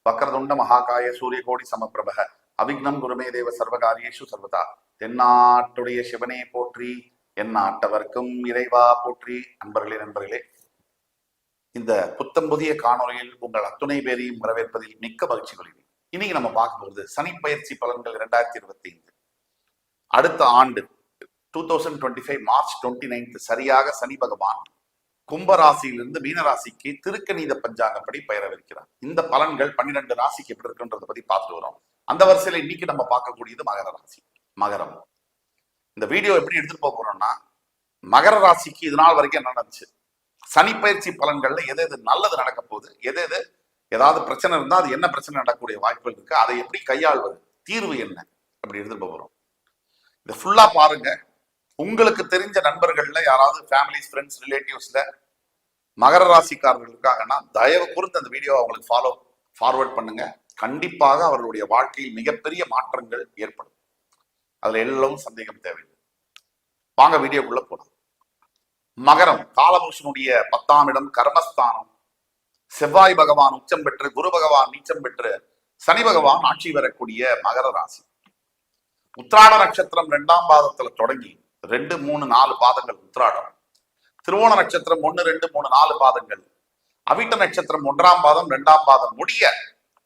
வக்ரதுண்ட மகாகாய சூரியகோடி சமப்பிரபக அவிக்னம் குருமே தேவ சர்வகாரியேஷு சர்வதா. தென்னாட்டுடைய சிவனே போற்றி, எந்நாட்டவர்க்கும் இறைவா போற்றி. நண்பர்களே, இந்த புத்தம் புதிய காணொலியில் உங்கள் அத்துணை பேரையும் வரவேற்பதில் மிக்க மகிழ்ச்சி கொள்கிறேன். இன்னைக்கு நம்ம பார்க்கும்போது சனி பயிற்சி பலன்கள் 2025 அடுத்த ஆண்டு 2025 மார்ச் 29 சரியாக சனி பகவான் கும்பராசியிலிருந்து மீனராசிக்கு திருக்கணித பஞ்சாங்கப்படி பெயரவிருக்கிறார். இந்த பலன்கள் 12 ராசிக்கு எப்படி இருக்குன்றதை பத்தி பார்த்துட்டு வரோம். அந்த வரிசையில இன்னைக்கு நம்ம பார்க்கக்கூடியது மகர ராசி. மகரம். இந்த வீடியோ எப்படி எடுத்துட்டு போறோம்னா, மகர ராசிக்கு இது நாள் வரைக்கும் என்ன நடந்துச்சு, சனி பயிற்சி பலன்கள்ல எது எது நல்லது நடக்க போகுது, எது ஏதாவது பிரச்சனை இருந்தா அது என்ன பிரச்சனை நடக்கக்கூடிய வாய்ப்புகள் இருக்கு, அதை எப்படி கையாள்வது, தீர்வு என்ன, அப்படி எடுத்துட்டு போறோம். இதை ஃபுல்லா பாருங்க. உங்களுக்கு தெரிஞ்ச நண்பர்கள்ல யாராவது ஃபேமிலிஸ், ஃப்ரெண்ட்ஸ், ரிலேட்டிவ்ஸ்ல மகர ராசிக்காரர்கள் இருக்காங்கன்னா தயவு கூர்ந்து அந்த வீடியோ அவங்களுக்கு ஃபார்வர்ட் பண்ணுங்க. கண்டிப்பாக அவர்களுடைய வாழ்க்கையில் மிகப்பெரிய மாற்றங்கள் ஏற்படும். அதுல எல்லாம் சந்தேகம் தேவையில்லை. வாங்க வீடியோக்குள்ள போலாம். மகரம் காலபுருஷனுடைய 10ஆம் இடம், கர்மஸ்தானம். செவ்வாய் பகவான் உச்சம் பெற்று, குரு பகவான் நீச்சம் பெற்று, சனி பகவான் ஆட்சி வரக்கூடிய மகர ராசி. உத்திராட நட்சத்திரம் 2ஆம் பாதத்துல தொடங்கி 2, 3, 4 பாதங்கள் உத்திராடம். திருவோண நட்சத்திரம் 1, 2, 3, 4 பாதங்கள். அவிட்ட நட்சத்திரம் 1ஆம் பாதம் 2ஆம் பாதம் முடிய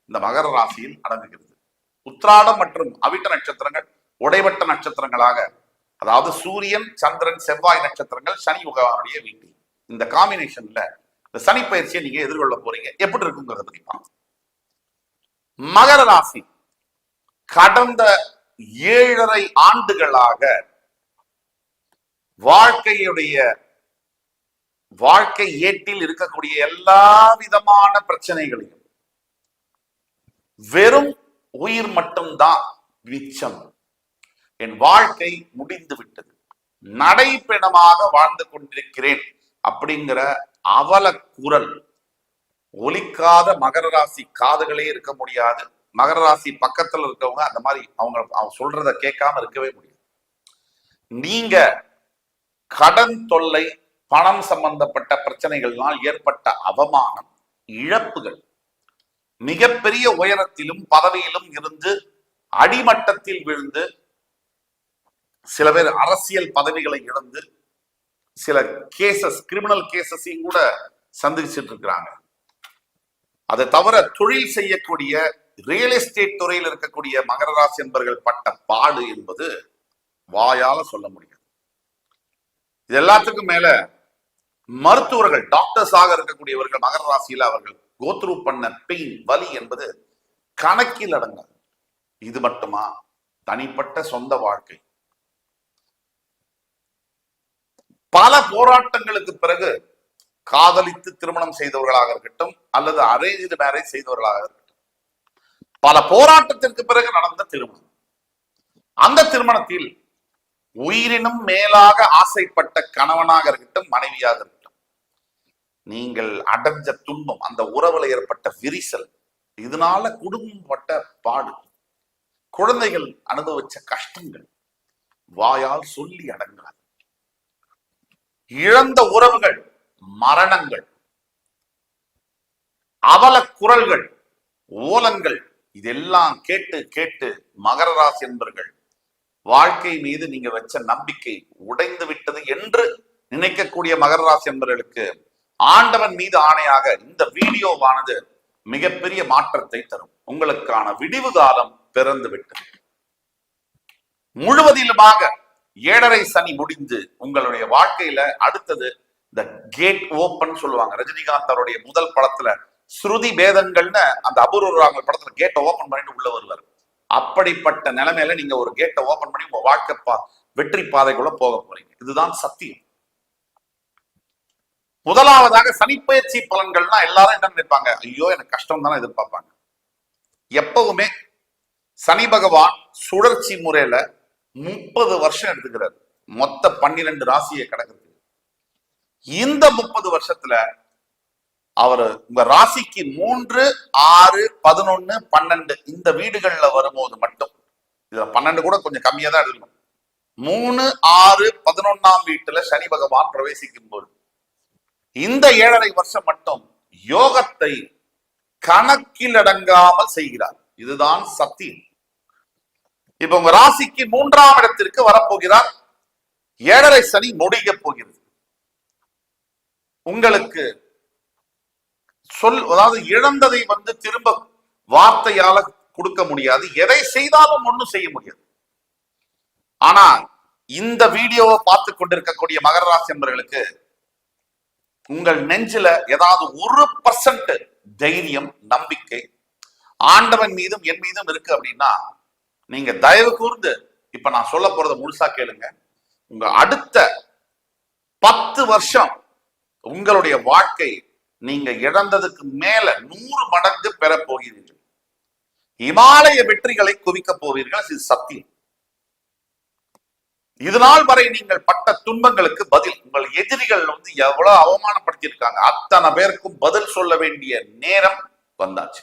இந்த மகர ராசியில் அடங்குகிறது. உத்திராடம் மற்றும் அவிட்ட நட்சத்திரங்கள் உடைவட்ட நட்சத்திரங்களாக, அதாவது சூரியன், சந்திரன், செவ்வாய் நட்சத்திரங்கள் சனி பகவானுடைய வீட்டில். இந்த காம்பினேஷன்ல இந்த சனி பயிற்சியை நீங்க எதிர்கொள்ள போறீங்க. எப்படி இருக்குங்கிறத பத்தி பார்க்கலாம். மகர ராசி கடந்த 7.5 ஆண்டுகளாக வாழ்க்கை ஏட்டில் இருக்கக்கூடிய எல்லா விதமான பிரச்சனைகளையும் வெறும் உயிர் மட்டும்தான் மிச்சம், என் வாழ்க்கை முடிந்து விட்டது, நடைபெணமாக வாழ்ந்து கொண்டிருக்கிறேன் அப்படிங்கிற அவல குரல் ஒலிக்காத மகர ராசி காதுகளே இருக்க முடியாது. மகர ராசி பக்கத்துல இருக்கவங்க அந்த மாதிரி அவங்க சொல்றத கேட்காம இருக்கவே முடியாது. நீங்க கடன் தொல்லை, பணம் சம்பந்தப்பட்ட பிரச்சனைகள்னால் ஏற்பட்ட அவமானம், இழப்புகள், மிகப்பெரிய உயரத்திலும் பதவியிலும் இருந்து அடிமட்டத்தில் விழுந்து, சில பேர் அரசியல் பதவிகளை இழந்து, சில கேசஸ், கிரிமினல் கேசஸையும் கூட சந்திச்சுட்டு இருக்கிறாங்க. அதை தவிர தொழில் செய்யக்கூடிய ரியல் எஸ்டேட் துறையில் இருக்கக்கூடிய மகர ராசி என்பவர்கள் பட்ட பாடு என்பது வாயால சொல்ல முடியாது. இது எல்லாத்துக்கும் மேல மருத்துவர்கள், டாக்டர்ஸாக இருக்கக்கூடியவர்கள் மகர ராசியில அவர்கள் கோத்ரூ பண்ண பெயின், வலி என்பது கணக்கில் அடங்காது. இது மட்டுமா, தனிப்பட்ட சொந்த வாழ்க்கை, பல போராட்டங்களுக்கு பிறகு காதலித்து திருமணம் செய்தவர்களாக இருக்கட்டும் அல்லது அரேஞ்ச்டு மேரேஜ் செய்தவர்களாக இருக்கட்டும், பல போராட்டத்திற்கு பிறகு நடந்த திருமணம், அந்த திருமணத்தில் உயிரினும் மேலாக ஆசைப்பட்ட கணவனாக இருக்கட்டும், மனைவியாக இருக்கட்டும், நீங்கள் அடைஞ்ச துன்பம், அந்த உறவுல ஏற்பட்ட விரிசல், இதனால குடும்பம் பட்ட பாடு, குழந்தைகள் அனுபவிச்ச கஷ்டங்கள் வாயால் சொல்லி அடங்காது. இழந்த உறவுகள், மரணங்கள், அவல குரல்கள், ஓலங்கள், இதெல்லாம் கேட்டு கேட்டு மகர ராசி என்பவர்கள் வாழ்க்கை மீது நீங்க வச்ச நம்பிக்கை உடைந்து விட்டது என்று நினைக்கக்கூடிய மகர ராசி என்பவர்களுக்கு ஆண்டவன் மீது ஆணையாக இந்த வீடியோவானது மிகப்பெரிய மாற்றத்தை தரும். உங்களுக்கான விடிவு காலம் பிறந்து விட்டது. முழுவதிலுமாக 7.5 சனி முடிந்து உங்களுடைய வாழ்க்கையில அடுத்தது இந்த கேட் ஓபன் சொல்லுவாங்க. ரஜினிகாந்த் அவருடைய முதல் படத்துல ஸ்ருதி பேதங்கள்னு அந்த அபூர்வ படத்துல கேட்டை ஓபன் பண்ணிட்டு உள்ள வருவார். அப்படிப்பட்ட நிலைமையில நீங்க ஒரு கேட்டை ஓபன் பண்ணி உங்க வாழ்க்கை வெற்றி பாதைக்குள்ள போக போறீங்க. இதுதான் சத்தியம். முதலாவதாக சனிப்பயிற்சி பலன்கள்னா எல்லாரும் என்ன நினைப்பாங்க, ஐயோ எனக்கு கஷ்டம் தானே எதிர்பார்ப்பாங்க. எப்பவுமே சனி பகவான் சுழற்சி முறையில 30 வருஷம் எடுத்துக்கிறார், மொத்த 12 ராசியை கடக்கிறது. இந்த 30 வருஷத்துல அவர் உங்க ராசிக்கு 3, 6, 11, 12 இந்த வீடுகள்ல வரும்போது மட்டும், இதுல 12 கூட கொஞ்சம் கம்மியா தான் எடுக்கணும், 3, 6, 11ஆம் வீட்டுல சனி பகவான் பிரவேசிக்கும் போது இந்த 7.5 வருஷம் மட்டும் யோகத்தை கணக்கில் அடங்காமல் செய்கிறார். இதுதான் சத்தியம். இப்ப உங்க ராசிக்கு 3ஆம் இடத்திற்கு வரப்போகிறார். 7.5 சனி முடிய போகிறது. உங்களுக்கு அதாவது இழந்ததை திரும்ப வார்த்தையால கொடுக்க முடியாது. எதை செய்தாலும் ஒண்ணும் செய்ய முடியாது. ஆனா இந்த வீடியோவை பார்த்து கொண்டிருக்கக்கூடிய மகர ராசி என்பவர்களுக்கு உங்கள் நெஞ்சில ஏதாவது 1% தைரியம், நம்பிக்கை ஆண்டவன் மீதும் என் மீதும் இருக்கு அப்படின்னா நீங்க தயவு கூர்ந்து இப்ப நான் சொல்ல போறத முழுசா கேளுங்க. உங்க அடுத்த 10 வருஷம் உங்களுடைய வாழ்க்கை நீங்க இழந்ததுக்கு மேல 100 மடங்கு பெற போகிறீர்கள். இமாலய வெற்றிகளை குவிக்க போவீர்கள். இது சத்தியம். இதுநாள் வரை நீங்கள் பட்ட துன்பங்களுக்கு பதில் உங்கள் எதிரிகள் எவ்வளவு அவமானப்படுத்தி இருக்காங்க, அத்தனை பேருக்கும் பதில் சொல்ல வேண்டிய நேரம் வந்தாச்சு.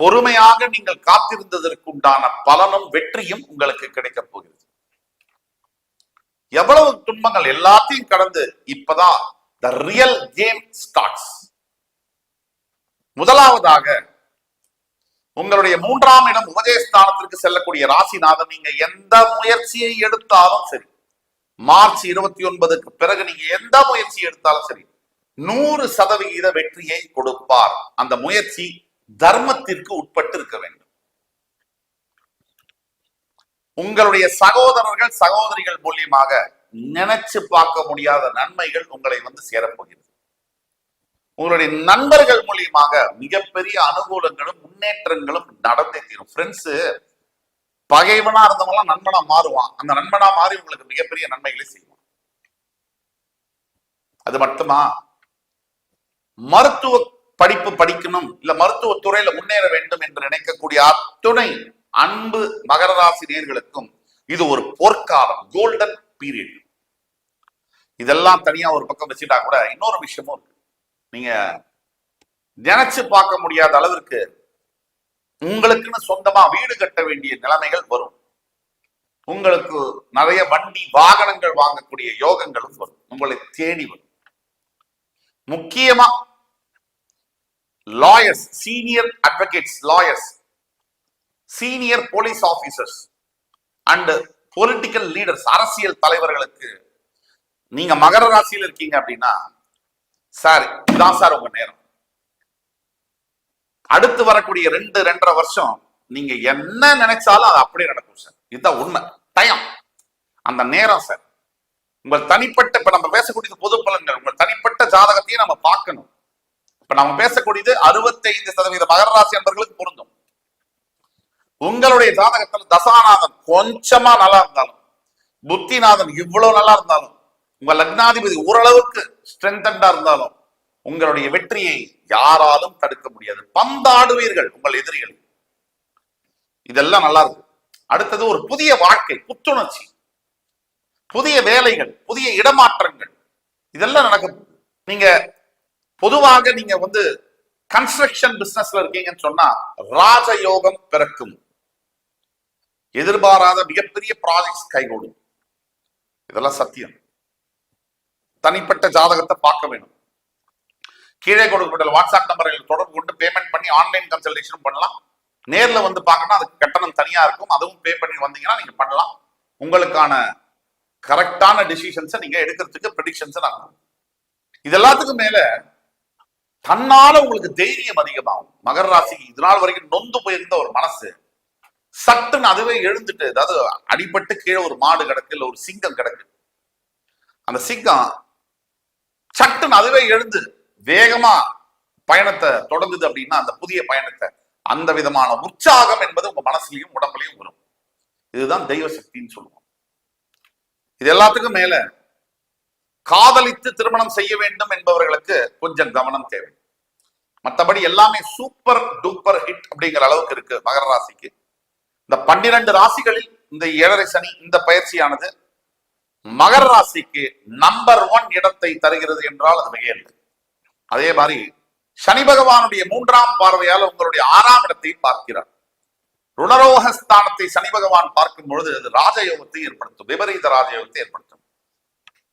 பொறுமையாக நீங்கள் காத்திருந்ததற்கு உண்டான பலனும் வெற்றியும் உங்களுக்கு கிடைக்க போகிறது. எவ்வளவு துன்பங்கள் எல்லாத்தையும் கடந்து இப்பதான் the real game starts. முதலாவதாக உங்களுடைய 3ஆம் இடம் உபஜயஸ்தானத்திற்கு செல்லக்கூடிய ராசிநாதன் நீங்க எந்த முயற்சியை எடுத்தாலும் சரி, மார்ச் 29க்கு பிறகு நீங்க எந்த முயற்சி எடுத்தாலும் சரி 100% வெற்றியை கொடுப்பார். அந்த முயற்சி தர்மத்திற்கு உட்பட்டு இருக்க வேண்டும். உங்களுடைய சகோதரர்கள் சகோதரிகள் மூலியமாக நினைச்சு பார்க்க முடியாத நன்மைகள் உங்களை சேரப்போகிறது. உங்களுடைய நண்பர்கள் மூலியமாக மிகப்பெரிய அனுகூலங்களும் முன்னேற்றங்களும் நடந்தே தீரும். ஃப்ரெண்ட்ஸ் பகைவனா இருந்தவங்களாம் நண்பனா மாறுவான். அந்த நண்பனா மாறி உங்களுக்கு மிகப்பெரிய நன்மைகளை செய்வான். அது மட்டுமா, மருத்துவ படிப்பு படிக்கணும், இல்ல மருத்துவத்துறையில முன்னேற வேண்டும் என்று நினைக்கக்கூடிய அத்துணை அன்பு மகர ராசி நேயர்களுக்கும் இது ஒரு பொற்காலம், கோல்டன் பீரியட். இதெல்லாம் தனியா ஒரு பக்கம் வச்சுட்டா கூட இன்னொரு விஷயமும் இருக்கு. நீங்க நினைச்சு பார்க்க முடியாத அளவிற்கு உங்களுக்குன்னு சொந்தமா வீடு கட்ட வேண்டிய நிலைமைகள் வரும். உங்களுக்கு நிறைய வண்டி வாகனங்கள் வாங்கக்கூடிய யோகங்களும் வரும், உங்களை தேடி வரும். முக்கியமா lawyers, senior advocates, lawyers, senior police officers and political leaders, அரசியல் தலைவர்களுக்கு நீங்க மகர ராசியில் இருக்கீங்க அப்படின்னா சார் இதான் சார் உங்க நேரம். அடுத்து வரக்கூடிய 2-2.5 வருஷம் நீங்க என்ன நினைச்சாலும் அது அப்படியே நடக்கும் சார். இதுதான் உண்மை. டைம், அந்த நேரம் சார். உங்கள் தனிப்பட்ட, இப்ப நம்ம பேசக்கூடியது பொது பலன்கள், உங்கள் தனிப்பட்ட ஜாதகத்தையும் நம்ம பார்க்கணும். இப்ப நம்ம பேசக்கூடியது 65% மகர ராசி என்பவர்களுக்கு பொருந்தும். உங்களுடைய ஜாதகத்தில் தசாநாதன் கொஞ்சமா நல்லா இருந்தாலும், புத்திநாதன் இவ்வளவு நல்லா இருந்தாலும், உங்க லக்னாதிபதி ஓரளவுக்கு ஸ்ட்ரென்தண்டா இருந்தாலும் உங்களுடைய வெற்றியை யாராலும் தடுக்க முடியாது. பந்தாடுவீர்கள் உங்கள் எதிரிகள். இதெல்லாம் நல்லா இருக்கு. அடுத்தது ஒரு புதிய வாழ்க்கை, புத்துணர்ச்சி, புதிய வேலைகள், புதிய இடமாற்றங்கள், இதெல்லாம் நடக்கும். நீங்க பொதுவாக நீங்க கன்ஸ்ட்ரக்ஷன் பிசினஸ்ல இருக்கீங்கன்னு சொன்னா ராஜயோகம் பிறக்கும். எதிர்பாராத மிகப்பெரிய ப்ராஜெக்ட்ஸ் கைகூடும். இதெல்லாம் சத்தியம். தனிப்பட்ட ஜாதகத்தை பார்க்க வேண்டும். கீழே கொடுக்கப்பட்ட வாட்ஸ்அப் நம்பர்கள் தொடர்பு கொண்டு பேமெண்ட் பண்ணி ஆன்லைன் கன்சல்டேஷன் பண்ணலாம். நேர்ல பார்க்கணும், அதுக்கு கட்டணம் தனியா இருக்கும். அதுவும் பே பண்ணி வந்தீங்கன்னா நீங்க பண்ணலாம். உங்களுக்கான கரெக்டான டிசிஷன்ஸை நீங்க எடுக்கிறதுக்கு ப்ரெடிக்ஷன்ஸ் நடக்கும். இது எல்லாத்துக்கும் மேல தன்னால உங்களுக்கு தைரியம் அதிகமாகும். மகர ராசி இதனால் வரைக்கும் நொந்து போயிருந்த ஒரு மனசு சட்டுன்னு அதுவே எழுந்துட்டு, அதாவது அடிபட்டு கீழே ஒரு மாடு கிடக்கு, இல்ல ஒரு சிங்கம் கிடக்கு, அந்த சிங்கம் சட்டுன்னு அதுவே எழுந்து வேகமா பயணத்தை தொடங்குது அப்படின்னா அந்த புதிய பயணத்தை, அந்த விதமான உற்சாகம் என்பது உங்க மனசுலயும் உடம்புலையும் வரும். இதுதான் தெய்வ சக்தின்னு சொல்லுவோம். இது எல்லாத்துக்கும் மேல காதலித்து திருமணம் செய்ய வேண்டும் என்பவர்களுக்கு கொஞ்சம் கவனம் தேவை. மற்றபடி எல்லாமே சூப்பர் டூப்பர் ஹிட் அப்படிங்கிற அளவுக்கு இருக்கு மகர ராசிக்கு. இந்த 12 ராசிகளில் இந்த 7.5 சனி இந்த பயிற்சியானது மகர ராசிக்கு நம்பர் 1 இடத்தை தருகிறது என்றால் அது மிகையில்லை. அதே மாதிரி சனி பகவானுடைய 3ஆம் பார்வையால் உங்களுடைய 6ஆம் இடத்தை பார்க்கிறார். ருணரோகஸ்தானத்தை சனி பகவான் பார்க்கும் பொழுது அது ராஜயோகத்தை ஏற்படுத்தும், விபரீத ராஜயோகத்தை ஏற்படுத்தும்.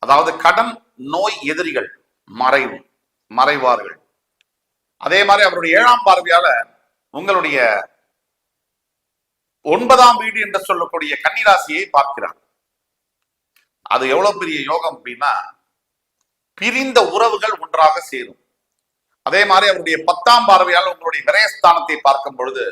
அதாவது கடன், நோய், எதிரிகள் மறைவார்கள். அதே மாதிரி அவருடைய 7ஆம் பார்வையால உங்களுடைய 9ஆம் வீடு என்று சொல்லக்கூடிய கன்னிராசியை பார்க்கிறார். அது எவ்வளவு பெரிய யோகம் அப்படின்னா, பிரிந்த உறவுகள் ஒன்றாக சேரும். அதே மாதிரி அவருடைய 10ஆம் பார்வையால் உங்களுடைய விரயஸ்தானத்தை பார்க்கும் பொழுது,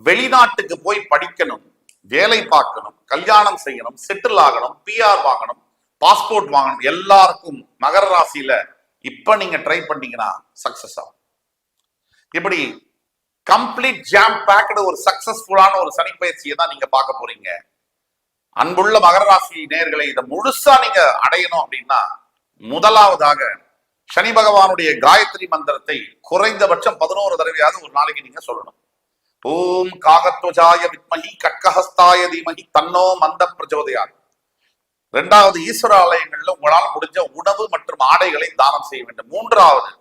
வெளிநாட்டுக்கு போய் படிக்கணும், வேலை பார்க்கணும், கல்யாணம் செய்யணும், செட்டில் ஆகணும், PR வாங்கணும், பாஸ்போர்ட் வாங்கணும், எல்லாருக்கும் மகர ராசியில இப்ப நீங்க ட்ரை பண்ணீங்கன்னா சக்சஸ் ஆகும். இப்படி கம்ப்ளீட் ஜாம் பேக்டு ஒரு சக்சஸ்ஃபுல்லான ஒரு சனி பயிற்சியை தான் நீங்க பார்க்க போறீங்க. அன்புள்ள மகர ராசி நேயர்களை, இதை முழுசா நீங்க அடையணும் அப்படின்னா, முதலாவதாக சனி பகவானுடைய காயத்ரி மந்திரத்தை குறைந்தபட்சம் 11 தடவையாவது ஒரு நாளைக்கு நீங்க சொல்லணும். ஓம் காகத்வஜாய வித்மஹி கட்கஹஸ்தாய தீமஹி தன்னோ மந்த பிரச்சோதயாத். 2வது, ஈஸ்வர ஆலயங்கள்ல உங்களால் முடிஞ்ச உணவு மற்றும் ஆடைகளை தானம் செய்ய வேண்டும். 3வது,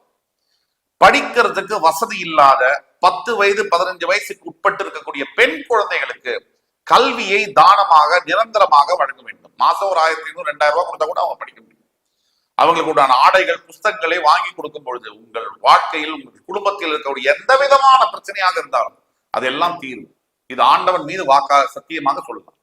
படிக்கிறதுக்கு வசதி இல்லாத 10 வயது 15 வயசுக்கு உட்பட்டு இருக்கக்கூடிய பெண் குழந்தைகளுக்கு கல்வியை தானமாக நிரந்தரமாக வழங்க வேண்டும். மாசம் ஒரு 1500 2000 ரூபாய் கொடுத்தா கூட அவங்க படிக்க முடியும். அவங்களுக்கு உண்டான ஆடைகள் புஸ்தகங்களை வாங்கி கொடுக்கும் பொழுது உங்கள் வாழ்க்கையில் உங்கள் குடும்பத்தில் இருக்கக்கூடிய எந்த விதமான பிரச்சனையாக இருந்தாலும் அதெல்லாம் தீரும். இது ஆண்டவன் மீது வாக்காக சத்தியமாக சொல்லலாம்.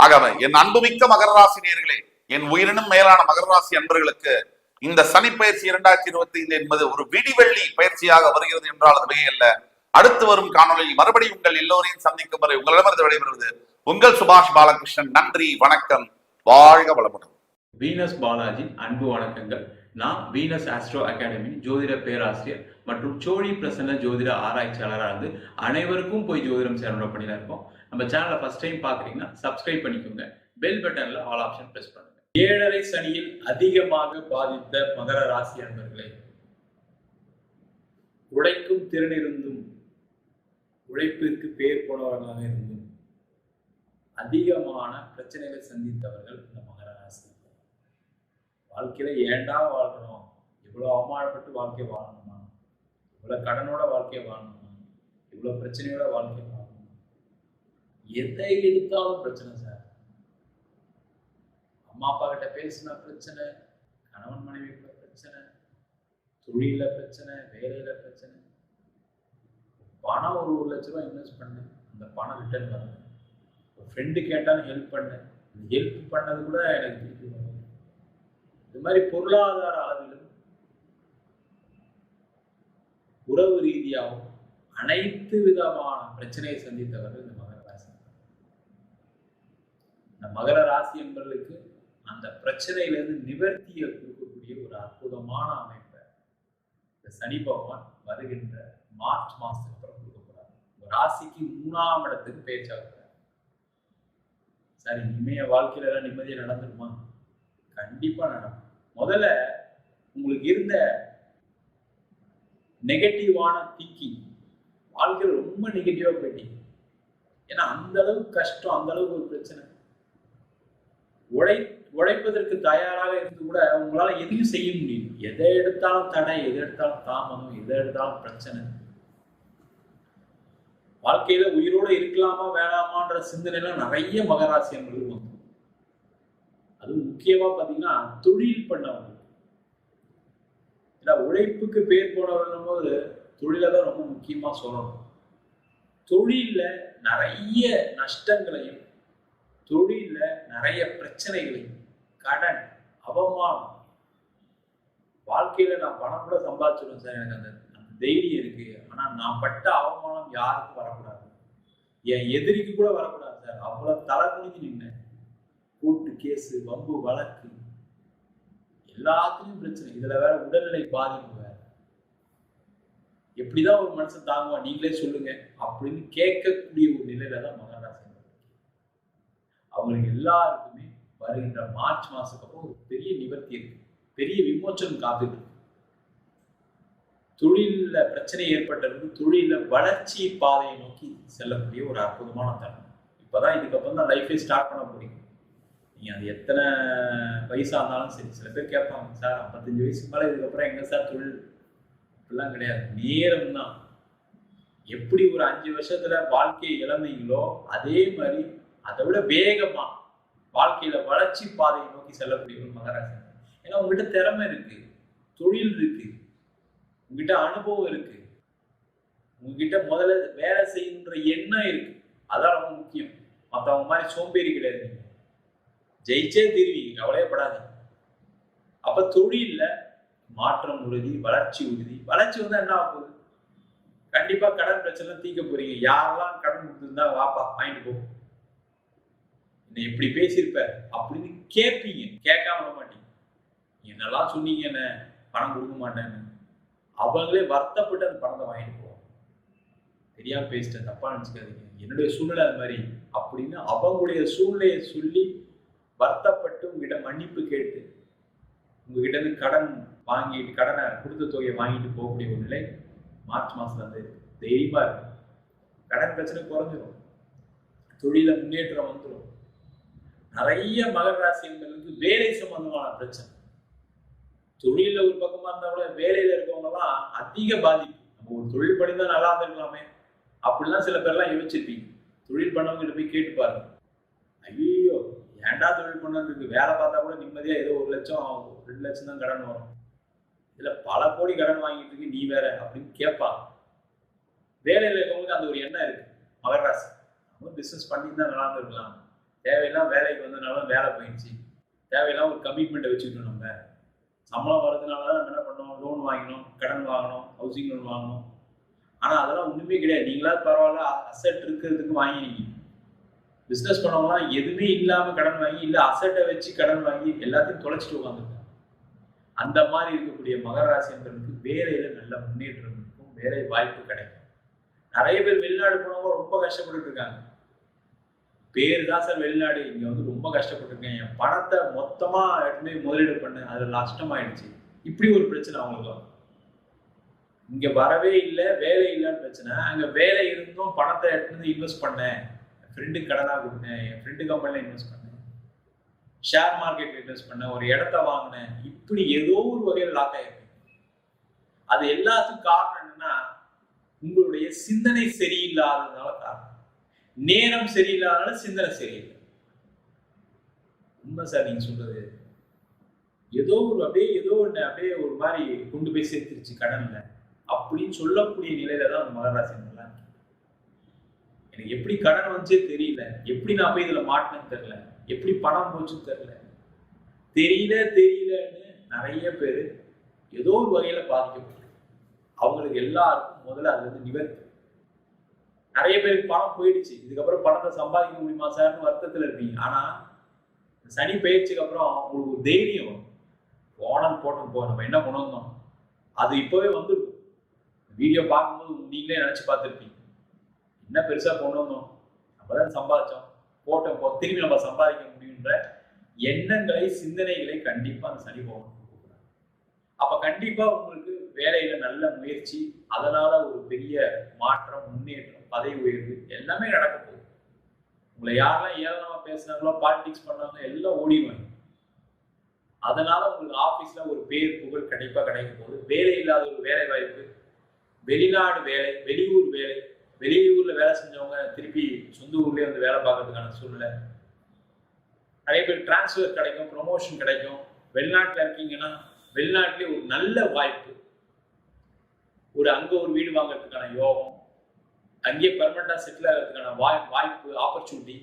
ஆகவே என் அன்புமிக்க மகர ராசி நேயர்களே, என் உயிரினும் மேலான மகர ராசி அன்பர்களுக்கு இந்த சனி பயிற்சி 2025 என்பது ஒரு விடிவெள்ளி பயிற்சியாக வருகிறது என்றால் அது மிகையல்ல. அடுத்து வரும் காணொலியில் மறுபடியும் உங்கள் எல்லோரையும் சந்திக்கும் வரை உங்களிடமிருந்து விடைபெறுவது உங்கள் சுபாஷ் பாலகிருஷ்ணன். நன்றி, வணக்கம், வாழ்க வளமுடன். வீனஸ் பாலாஜி அன்பு வணக்கங்கள். நான் வீனஸ் ஆஸ்ட்ரோ அகாடமி ஜோதிட பேராசிரியர் மற்றும் சோழி பிரசன்ன ஜோதிட ஆராய்ச்சியாளராக இருந்து அனைவருக்கும் போய் ஜோதிடம் சேனல் பண்ணிதான் இருக்கோம். நம்ம சேனலை ஃபர்ஸ்ட் டைம் பார்க்குறீங்கன்னா சப்ஸ்கிரைப் பண்ணிக்கோங்க. பெல் பட்டன்ல ஆல் ஆப்ஷன் பிரஸ் பண்ணுங்க. 7.5 சனியில் அதிகமாக பாதித்த மகர ராசி அன்பர்களே, உழைக்கும் திறன் இருந்தும் உழைப்பிற்கு பேர் போனவர்களாக இருந்தும் அதிகமான பிரச்சனைகளை சந்தித்தவர்கள் இந்த மகர ராசி. வாழ்க்கையில ஏண்டா வாழ்றோம், இவ்வளவு அவமானப்பட்டு வாழ்க்கை வாழணுமா, இவ்வளவு கடனோட வாழ்க்கையை வாழணுமா, இவ்வளவு பிரச்சனையோட வாழ்க்கை வாழணுமா, எதை எடுத்தாலும் பிரச்சனை சார். அம்மா அப்பா கிட்ட பேசின பிரச்சனை, கணவன் மனைவிக்குள்ள பிரச்சனை, தொழில பிரச்சனை, வேலையில பிரச்சனை. பணம் ஒரு 1 லட்ச ரூபாய் இன்வெஸ்ட் பண்ணேன், அந்த பணம் ரிட்டர்ன் வரல. ஒரு ஃப்ரெண்டு கேட்டாலும் ஹெல்ப் பண்ணேன், ஹெல்ப் பண்ணது கூட எனக்கு திருப்பி வரல. இது மாதிரி பொருளாதார அளவிலும் உறவு ரீதியாகவும் அனைத்து விதமான பிரச்சனையை சந்தித்தவர்கள் இந்த மகர ராசி. இந்த மகர ராசி என்பவர்களுக்கு அந்த பிரச்சனையிலிருந்து நிவர்த்தியை கொடுக்கக்கூடிய ஒரு அற்புதமான அமைப்பை இந்த சனி பகவான் வருகின்ற மார்ச் மாசத்துக்கு அப்புறம் கொடுக்க போறாரு. ராசிக்கு 3ஆம் இடத்துக்கு பேச்சாகிறார். சரி, இனிமைய வாழ்க்கையில எல்லாம் நிம்மதியா நடந்துருமா? கண்டிப்பா நடக்கும். முதல்ல உங்களுக்கு இருந்த நெகட்டிவான திங்கிங், வாழ்க்கையில ரொம்ப நெகட்டிவா போயிட்டீங்க. ஏன்னா அந்த அளவுக்கு கஷ்டம், அந்த அளவுக்கு ஒரு பிரச்சனை. உழைப்பதற்கு தயாராக இருந்து கூட உங்களால எதையும் செய்ய முடியும். எதை எடுத்தாலும் தடை, எதை எடுத்தாலும் தாமதம், எதை எடுத்தாலும் பிரச்சனை. வாழ்க்கையில உயிரோட இருக்கலாமா வேணாமான்ற சிந்தனைலாம் நிறைய மகராசியங்களுக்கு வந்து. அது முக்கியமா பாத்தீங்கன்னா தொழில் பண்ணவங்க, உழைப்புக்கு பேர் போனவர்கள் போது தொழிலை தான் ரொம்ப முக்கியமா சொல்லணும். தொழில நிறைய நஷ்டங்களையும், தொழில நிறைய பிரச்சனைகளையும், கடன், அவமானம். வாழ்க்கையில நான் பணம் கூட சம்பாதிச்சிடும் சார், எனக்கு அந்த தைரியம் இருக்கு, ஆனா நான் பட்ட அவமானம் யாருக்கும் வரக்கூடாது, என் எதிரிக்கு கூட வரக்கூடாது சார், அவ்வளவு தலை குனிஞ்சு நின்னேன். கூட்டு கேஸு, வம்பு வழக்கு, எல்லாத்துலயும் பிரச்சனை. இதுல வேற உடல்நிலை பாதிப்பு வேற. எப்படிதான் ஒரு மனுஷன் தாங்குவா நீங்களே சொல்லுங்க அப்படின்னு கேட்கக்கூடிய ஒரு நிலையில தான் மகராசி. அவங்களுக்கு எல்லாருக்குமே வருகின்ற மார்ச் மாசத்துக்கு அப்புறம் ஒரு பெரிய நிவர்த்தி இருக்கு, பெரிய விமோச்சனம் காத்துட்டு இருக்கு. தொழில பிரச்சனை ஏற்பட்டிருக்கு, தொழில வளர்ச்சி பாதையை நோக்கி செல்லக்கூடிய ஒரு அற்புதமான தருணம். இப்பதான் இதுக்கப்புறம் தான் லைஃபே ஸ்டார்ட் பண்ண போறீங்க. நீங்க அது எத்தனை வயசா இருந்தாலும் சரி. சில பேர் கேட்பாங்க, சார் 55 வயசுக்கு மேல இதுக்கப்புறம் எங்க சார் தொழில்? அப்படிலாம் கிடையாது, நேரம் தான். எப்படி ஒரு 5 வருஷத்துல வாழ்க்கையை இழந்தீங்களோ அதே மாதிரி அதை விட வேகமா வாழ்க்கையில வளர்ச்சி பாதையை நோக்கி செல்லக்கூடிய ஒரு மகராசி. ஏன்னா உங்ககிட்ட திறமை இருக்கு, தொழில் இருக்கு, உங்ககிட்ட அனுபவம் இருக்கு, உங்ககிட்ட முதல்ல வேலை செய்யணுன்ற எண்ணம் இருக்கு. அதான் ரொம்ப முக்கியம். மற்றவங்க மாதிரி சோம்பேறி கிடையாது. நீங்க ஜெயிச்சே தீர்வீங்க, கவலையப்படாதீங்க. அப்ப தொழில்ல மாற்றம் உறுதி, வளர்ச்சி உறுதி. வளர்ச்சி வந்தா என்ன ஆகுது? கண்டிப்பா கடன் பிரச்சனை தீர்க்க போறீங்க. யாரெல்லாம் கடன் கொடுத்துருந்தா வாப்பா வாங்கிட்டு போ, என்ன எப்படி பேசியிருப்ப அப்படின்னு கேட்பீங்க. கேட்காம விட மாட்டீங்க. என்னெல்லாம் சொன்னீங்க என்ன பணம் கொடுக்க மாட்டேன்னு, அவங்களே வருத்தப்பட்டு அந்த பணத்தை வாங்கிட்டு போவாங்க. தெரியாம பேசிட்டேன், தப்பா நினைச்சுக்காதீங்க, என்னுடைய சூழ்நிலை அது மாதிரி அப்படின்னு அவங்களுடைய சூழ்நிலையை சொல்லி வருத்தப்பட்டு உங்ககிட்ட மன்னிப்பு கேட்டு உங்ககிட்ட இருந்து கடன் வாங்கிட்டு கடனை கொடுத்த தொகையை வாங்கிட்டு போகக்கூடிய ஒரு நிலை மார்ச் மாசத்துல இருந்து தைரியமா இருக்கு. கடன் பிரச்சனை குறைஞ்சிடும், தொழில முன்னேற்றம் வந்துடும். நிறைய மகர ராசி என்பவர்களுக்கு வேலை சம்பந்தமான பிரச்சனை. தொழில ஒரு பக்கமா இருந்தா கூட வேலையில இருக்கவங்க எல்லாம் அதிக பாதிப்பு. நம்ம ஒரு தொழில் பண்ணிதான் நல்லா இருந்திருக்கலாமே அப்படிலாம் சில பேர்லாம் யோசிச்சிருப்பீங்க. தொழில் பண்ணவங்க போய் கேட்டு பாருங்க. ஐயோ ஏன்டா தொழில் பண்ணதுக்கு, வேலை பார்த்தா கூட நிம்மதியா ஏதோ 1 லட்சம் 2 லட்சம் தான் கடன் வரும், இதுல பல கோடி கடன் வாங்கிட்டு இருக்கு நீ வேற அப்படின்னு கேட்பாங்க. வேலையில இருக்கவங்களுக்கு அந்த ஒரு எண்ணம் இருக்கு. மகர ராசி நம்ம பிசினஸ் பண்ணி தான் நல்லா இருந்திருக்கலாம், தேவையெல்லாம் வேலைக்கு வந்ததுனால வேலை போயிடுச்சு, தேவையெல்லாம் ஒரு கமிட்மெண்ட்டை வச்சுக்கிட்டோம். நம்ம சம்பளம் வர்றதுனால தான் நம்ம என்ன பண்ணோம், லோன் வாங்கினோம், கடன் வாங்கணும், ஹவுசிங் லோன் வாங்கணும். ஆனா அதெல்லாம் ஒண்ணுமே கிடையாது. நீங்களாவது பரவாயில்ல, அசெட் இருக்கிறதுக்கு வாங்கினீங்க. பிசினஸ் பண்ணவங்களாம் எதுவுமே இல்லாம கடன் வாங்கி, இல்ல அசெட்டை வச்சு கடன் வாங்கி எல்லாத்தையும் தொலைச்சிட்டு உட்காந்துருக்காங்க. அந்த மாதிரி இருக்கக்கூடிய மகர ராசி என்பவர்களுக்கு வேலையில நல்ல முன்னேற்றம் இருக்கும், வேலை வாய்ப்பு கிடைக்கும். நிறைய பேர் வெளிநாடு போனவங்க ரொம்ப கஷ்டப்பட்டு இருக்காங்க. பேரு தான் சார் வெளிநாடு, இங்க வந்து ரொம்ப கஷ்டப்பட்டிருக்கேன், என் பணத்தை மொத்தமா எடுத்து முதலீடு பண்ண அதுல நஷ்டமாயிடுச்சு, இப்படி ஒரு பிரச்சனை அவங்களுக்கு. இங்க வரவே இல்லை, வேலை இல்லைன்னு பிரச்சனை. அங்க வேலை இருந்தும் பணத்தை எடுத்து இன்வெஸ்ட் பண்ணேன், ஃப்ரெண்டுக்கு கடனா கொடுத்தேன், என் ஃப்ரெண்டு கம்பெனில இன்வெஸ்ட் பண்ணேன், ஷேர் மார்க்கெட்ல இன்வெஸ்ட் பண்ணேன், ஒரு இடத்த வாங்கினேன், இப்படி ஏதோ ஒரு வகையில் லாக் ஆயிருக்கு. அது எல்லாத்துக்கும் காரணம் என்னன்னா உங்களுடைய சிந்தனை சரியில்லாததுனால காரணம். நேரம் சரியில்லாதனால சிந்தனை சரியில்லை. உண்மை சார் நீங்க சொல்றது. ஏதோ ஒரு அப்படியே ஒரு மாதிரி கொண்டு போய் சேர்த்துருச்சு கடன்ல அப்படின்னு சொல்லக்கூடிய நிலையில தான் அந்த மகராசி நல்லா இருக்கு. எனக்கு எப்படி கடன் வந்துச்சே தெரியல, எப்படி நான் போய் இதுல மாட்டினேன்னு தெரியல, எப்படி பணம் போச்சுன்னு தெரியலன்னு நிறைய பேர் ஏதோ ஒரு வகையில பாதிக்கப்பட்டு அவங்களுக்கு எல்லாருக்கும் முதல்ல அதுல இருந்து நிவர்த்தி. நிறைய பேருக்கு பணம் போயிடுச்சு, இதுக்கப்புறம் பணத்தை சம்பாதிக்க முடியுமா சார்னு வருத்தத்துல இருப்பீங்க. ஆனா சனி பயிற்சிக்கு அப்புறம் உங்களுக்கு ஒரு தைரியம் போனது போட்டோம் போ, நம்ம என்ன கொண்டு அது இப்பவே வந்துருக்கும். வீடியோ பார்க்கும்போது நீங்களே நினைச்சு பார்த்துருப்பீங்க, என்ன பெருசா கொண்டு வந்தோம், நம்ம தான் சம்பாதிச்சோம், போட்டோம் போ, திரும்பி நம்ம சம்பாதிக்க முடியுன்ற எண்ணங்களை சிந்தனைகளை கண்டிப்பா அந்த சனி பகவான். அப்ப கண்டிப்பா உங்களுக்கு வேலையில நல்ல முயற்சி, அதனால ஒரு பெரிய மாற்றம், முன்னேற்றம், பதவி உயர்வு எல்லாமே நடக்க போகுது. உங்களை யாரெல்லாம் ஏளனமா பேசினாங்களோ, பாலிடிக்ஸ் பண்ணாங்க, எல்லாம் ஓடிடுவாங்க. அதனால உங்களுக்கு ஆபீஸ்ல ஒரு பேர் புகழ் கண்டிப்பா கிடைக்க போகுது. வேலை இல்லாத ஒரு வேலை வாய்ப்பு, வெளிநாடு வேலை, வெளியூர் வேலை, வெளியூர்ல வேலை செஞ்சவங்க திருப்பி சொந்த ஊர்லயே வந்து வேலை பார்க்கறதுக்கான சூழ்நிலை. நிறைய பேர் டிரான்ஸ்ஃபர் கிடைக்கும், ப்ரொமோஷன் கிடைக்கும். வெளிநாட்டுல இருக்கீங்கன்னா வெளிநாட்டிலே ஒரு நல்ல வாய்ப்பு, அங்க ஒரு வீடு வாங்கறதுக்கான யோகம், அங்கேயே பெர்மனண்டா செட்டில் ஆகிறதுக்கான வாய்ப்பு, ஆப்பர்ச்சுனிட்டி.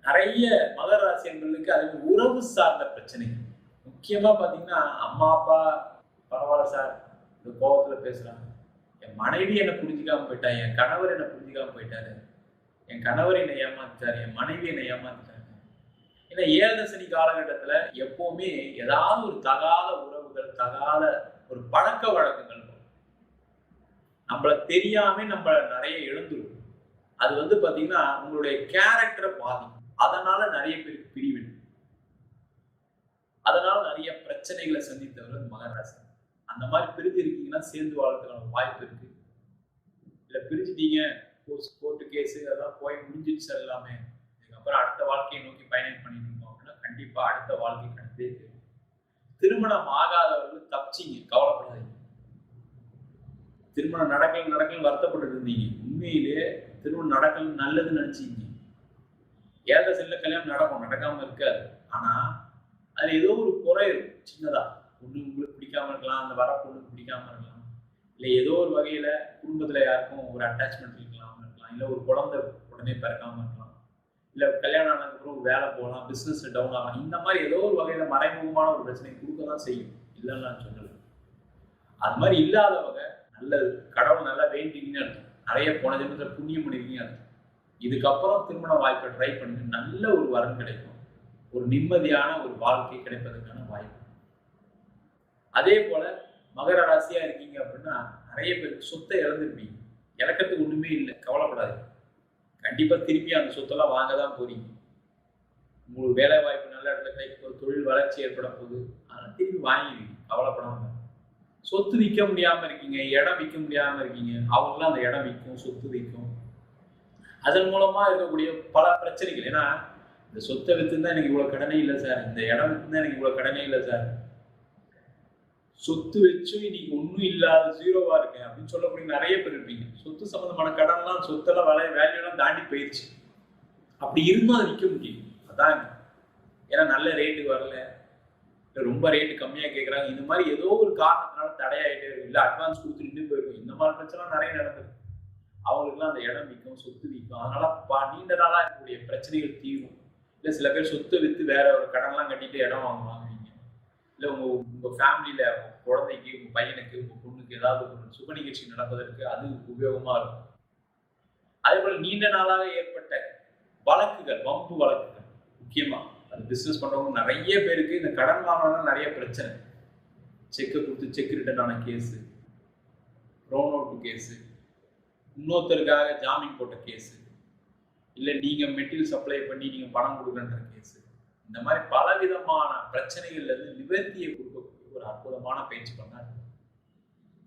நிறைய மகர ராசி என்பவர்களுக்கு அது உறவு சார்ந்த பிரச்சனை. முக்கியமா பாத்தீங்கன்னா அம்மா அப்பா பரவாயில்ல சார் இந்த கோபத்துல பேசுறாங்க, என் மனைவி என்னை புரிஞ்சுக்காம போயிட்டா, என் கணவர் என்னை புரிஞ்சுக்காம போயிட்டாரு, என் கணவர் என்னை ஏமாத்திட்டாரு, என் மனைவி என்னை ஏமாத்திட்டாங்க. ஏன்னா 7 சனி காலகட்டத்துல எப்பவுமே ஏதாவது ஒரு தகாத உறவுகள், தகாத ஒரு பழக்க வழக்கங்கள் நம்மள தெரியாம நம்ம நிறைய எழுந்துரும். அது வந்து பாத்தீங்கன்னா உங்களுடைய கேரக்டரை பாதிக்கும். அதனால நிறைய பேருக்கு பிரிவு, அதனால நிறைய பிரச்சனைகளை சந்தித்தவர்கள் மகர ராசி. அந்த மாதிரி பிரிஞ்சு இருக்கீங்கன்னா சேர்ந்து வாழ்றதுக்கான வாய்ப்பு இருக்கு. இல்ல பிரிஞ்சுட்டீங்க, கோர்ட்டு கேஸ் அதெல்லாம் போய் முடிஞ்சிருச்சு எல்லாமே, இதுக்கப்புறம் அடுத்த வாழ்க்கையை நோக்கி பயணம் பண்ணிட்டு இருக்கோம் அப்படின்னா கண்டிப்பா அடுத்த வாழ்க்கை கண்டே தெரியும். திருமணம் ஆகாதவர்கள் தப்பிச்சிங்க, கவலைப்படாதீங்க. திருமணம் நடக்கலன்னு வருத்தப்பட்டு இருந்தீங்க, உண்மையிலே திருமணம் நடக்கலன்னு நல்லதுன்னு நினைச்சீங்க. 7 சனில கல்யாணம் நடக்காம இருக்காது. ஆனா அதுல ஏதோ ஒரு குறை இருக்கும் சின்னதா. ஒண்ணு உங்களுக்கு பிடிக்காம இருக்கலாம், அந்த வர பொண்ணுக்கு பிடிக்காம இருக்கலாம், இல்லை ஏதோ ஒரு வகையில குடும்பத்துல யாருக்கும் ஒரு அட்டாச்மெண்ட் இருக்கலாம், இல்லை ஒரு குழந்தை உடனே பிறக்காம இருக்கலாம், இல்லை கல்யாணம் ஆனதுக்கப்புறம் ஒரு வேலை போகலாம், பிசினஸ் டவுன் ஆகலாம். இந்த மாதிரி ஏதோ ஒரு வகையில மறைமுகமான ஒரு பிரச்சனை கொடுக்க தான் செய்யும், இல்லைன்னு நான் சொல்லலை. அது மாதிரி இல்லாதவங்க நல்லது, கடவுள் நல்லா வேண்டிங்கன்னு அர்த்தம், நிறைய போன ஜென்மத்தில் புண்ணியம் பண்ணிருக்கீங்க அர்த்தம். இதுக்கப்புறம் திருமண வாய்ப்பை ட்ரை பண்ணுங்க, நல்ல ஒரு வரன் கிடைக்கும், ஒரு நிம்மதியான ஒரு வாழ்க்கை கிடைப்பதற்கான வாய்ப்பு. அதே போல மகர ராசியா இருக்கீங்க அப்படின்னா நிறைய பேருக்கு சொத்தை இழந்திருப்பீங்க, இழக்கிறதுக்கு ஒண்ணுமே இல்லை, கவலைப்படாது. கண்டிப்பா திருப்பி அந்த சொத்தெல்லாம் வாங்க தான் போறீங்க. உங்களுக்கு வேலை வாய்ப்பு நல்ல இடத்துல கிடைக்க போகுது, தொழில் வளர்ச்சி ஏற்பட போகுது, அதெல்லாம் திருப்பி வாங்கிடுவீங்க, கவலைப்படாம. சொத்து விற்க முடியாம இருக்கீங்க, இடம் விற்க முடியாம இருக்கீங்க, அவங்களாம் அந்த இடம் விற்கும், சொத்து விற்கும். அதன் மூலமா இருக்கக்கூடிய பல பிரச்சனைகள். ஏன்னா இந்த சொத்தை வித்துதான் எனக்கு இவ்வளவு கடனே இல்லை சார், இந்த இடம் வித்துதான் எனக்கு இவ்வளவு கடனே இல்லை சார், சொத்து வச்சும் இன்னைக்கு ஒன்றும் இல்லாத ஜீரோவா இருக்கேன் அப்படின்னு சொல்லக்கூடிய நிறைய பேர் இருப்பீங்க. சொத்து சம்பந்தமான கடன்லாம், சொத்தெல்லாம் வேல்யூலாம் தாண்டி போயிடுச்சு. அப்படி இருந்தும் அதை விற்க முடியும். அதான் ஏன்னா நல்ல ரேட்டு வரல, ரொம்ப ரேட்டு கம்மியா கேட்கறாங்க, இந்த மாதிரி ஏதோ ஒரு காரணத்தினால தடையாயிட்டே இருக்கு, இல்லை அட்வான்ஸ் கொடுத்துட்டு போயிருக்கும். இந்த மாதிரி பிரச்சனை நிறைய நடந்திருக்கு. அவங்களுக்குலாம் அந்த இடம் விற்கும், சொத்து விற்கும். அதனால நீண்ட நாளா இருக்கக்கூடிய பிரச்சனைகள் தீரும். இல்லை சில பேர் சொத்தை விற்று வேற ஒரு கடன்லாம் கட்டிட்டு இடம் வாங்குவீங்க. இல்லை உங்க ஃபேமிலியில உங்க குழந்தைக்கு, உங்க பையனுக்கு, உங்க பொண்ணுக்கு ஏதாவது ஒரு சுப நிகழ்ச்சி நடப்பதற்கு அது உபயோகமா இருக்கும். அதே போல நீண்ட நாளாக ஏற்பட்ட வழக்குகள், வம்பு வழக்குகள், முக்கியமா அது பிசினஸ் பண்றவங்க நிறைய பேருக்கு இந்த கடன் வாங்கினா நிறைய பிரச்சனை. செக்கை கொடுத்து செக் ரிட்டர்ன் ஆன கேஸு, ரோன் அவுட் கேஸு, இன்னொருத்தருக்காக ஜாமீன் போட்ட கேஸு, இல்லை நீங்க மெட்டீரியல் சப்ளை பண்ணி நீங்க பணம் கொடுக்கன்ற கேஸு, இந்த மாதிரி பலவிதமான பிரச்சனைகள்ல இருந்து நிவர்த்தியை கொடுக்கக்கூடிய ஒரு அற்புதமான பயிற்சி பண்ணார்.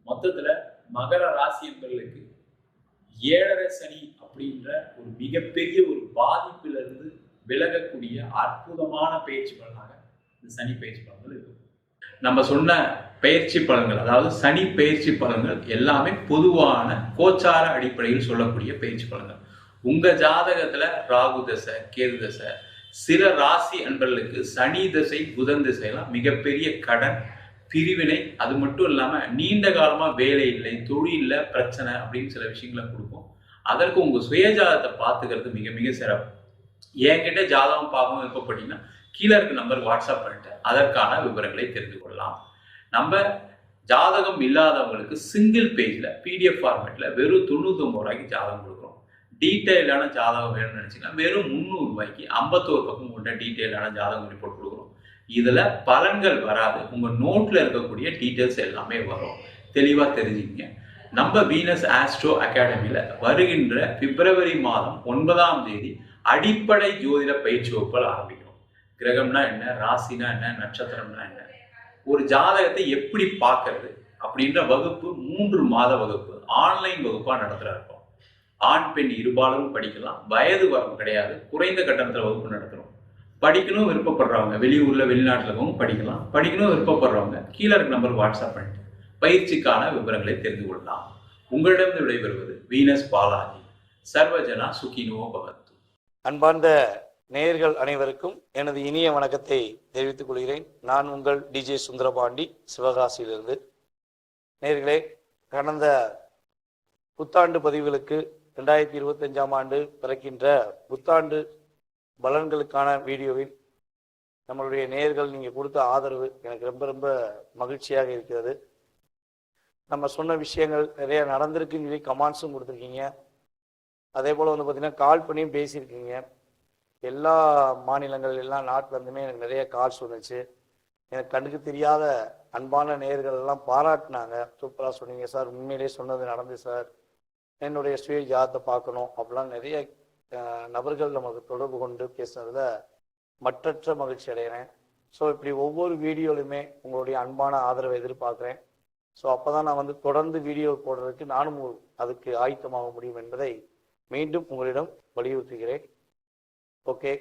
மொத்தத்துல மகர ராசி என்பவர்களுக்கு 7.5 சனி அப்படின்ற ஒரு மிகப்பெரிய ஒரு பாதிப்புல இருந்து விலகக்கூடிய அற்புதமான பயிற்சி பலனாக இந்த சனி பயிற்சி பலன்கள் இருக்கும். நம்ம சொன்ன பயிற்சி பலன்கள், அதாவது சனி பயிற்சி பலன்கள் எல்லாமே பொதுவான கோச்சார அடிப்படையில் சொல்லக்கூடிய பயிற்சி பலன்கள். உங்க ஜாதகத்துல ராகு தசை, கேது தசை, சில ராசி அன்பர்களுக்கு சனி தசை, புதன் திசையெல்லாம் மிகப்பெரிய கடன், பிரிவினை, அது மட்டும் இல்லாம நீண்ட காலமா வேலை இல்லை, தொழில பிரச்சனை அப்படின்னு சில விஷயங்களை கொடுக்கும். அதற்கு உங்க சுயஜாதகத்தை பார்த்துக்கிறது மிக மிக சிறப்பு. என்கிட்ட ஜாதகம் பார்க்கவும் விருப்பப்பட்டீங்கன்னா கீழே இருக்க நம்பர் வாட்ஸ்அப் பண்ணிட்டு அதற்கான விவரங்களை தெரிந்து கொள்ளலாம். நம்ம ஜாதகம் இல்லாதவங்களுக்கு சிங்கிள் பேஜ்ல PDF ஃபார்மேட்ல வெறும் 99 ரூபாய்க்கு ஜாதகம் கொடுக்குறோம். டீட்டெயிலான ஜாதகம் வேணும்னு நினைச்சீங்கன்னா வெறும் 300 ரூபாய்க்கு 51 பக்கம் கொண்ட டீட்டெயிலான ஜாதகம் ரிப்போர்ட் கொடுக்குறோம். இதுல பலன்கள் வராது, உங்க நோட்ல இருக்கக்கூடிய டீட்டெயில்ஸ் எல்லாமே வரும். தெளிவா தெரிஞ்சுக்கங்க. நம்ம வீனஸ் ஆஸ்ட்ரோ அகாடமியில வருகின்ற பிப்ரவரி மாதம் 9ஆம் தேதி அடிப்படை ஜோதிட பயிற்சி வகுப்புகள் ஆரம்பிக்கிறோம். கிரகம்னா என்ன, ராசினா என்ன, நட்சத்திரம்னா என்ன, ஒரு ஜாதகத்தை எப்படி பார்க்கறது அப்படின்ற வகுப்பு 3 மாத வகுப்பு ஆன்லைன் வகுப்பா நடத்துற இருக்கோம். ஆண் பெண் இருபாலரும் படிக்கலாம், வயது வரம்பு கிடையாது, குறைந்த கட்டணத்துல வகுப்பு நடத்துறோம். படிக்கணும் விருப்பப்படுறவங்க வெளியூர்ல வெளிநாட்டுல படிக்கலாம், படிக்கணும் விருப்பப்படுறவங்க கீழே இருக்க நம்பர் வாட்ஸ்அப் பண்ணிட்டு பயிற்சிக்கான விவரங்களை தெரிந்து கொள்ளலாம். உங்களிடம் விடைபெறுவது வீனஸ் பாலாஜி. சர்வஜனா சுகினோ பவத்து. அன்பார்ந்த நேயர்கள் அனைவருக்கும் எனது இனிய வணக்கத்தை தெரிவித்துக் கொள்கிறேன். நான் உங்கள் DJ சுந்தரபாண்டி, சிவகாசியிலிருந்து. நேயர்களே, கடந்த புத்தாண்டு பதிவுகளுக்கு 2025ஆம் ஆண்டு பிறக்கின்ற புத்தாண்டு பலன்களுக்கான வீடியோவில் நம்மளுடைய நேயர்கள் நீங்கள் கொடுத்த ஆதரவு எனக்கு ரொம்ப ரொம்ப மகிழ்ச்சியாக இருக்கிறது. நம்ம சொன்ன விஷயங்கள் நிறைய நடந்திருக்குன்னு சொல்லி கமெண்ட்ஸும் கொடுத்துருக்கீங்க. அதே போல் பார்த்தீங்கன்னா கால் பண்ணியும் பேசியிருக்கீங்க. எல்லா மாநிலங்கள், எல்லா நாட்டிலேருந்துமே எனக்கு நிறைய கால்ஸ் வந்துச்சு. எனக்கு கண்ணுக்கு தெரியாத அன்பான நேயர்கள் எல்லாம் பாராட்டினாங்க. சூப்பராக சொன்னீங்க சார், உண்மையிலே சொன்னது நடந்து சார், என்னுடைய சுய ஜாதத்தை பார்க்கணும் அப்படிலாம் நிறைய நபர்கள் நமக்கு தொடர்பு கொண்டு பேசுனதில் மற்றற்ற மகிழ்ச்சி அடைகிறேன். ஸோ இப்படி ஒவ்வொரு வீடியோலையுமே உங்களுடைய அன்பான ஆதரவை எதிர்பார்க்குறேன். ஸோ அப்போ தான் நான் தொடர்ந்து வீடியோ போடுறதுக்கு நானும் அதுக்கு ஆயத்தமாக முடியும் என்பதை மீண்டும் உங்களிடம் வலியுறுத்துகிறேன். ஓகே,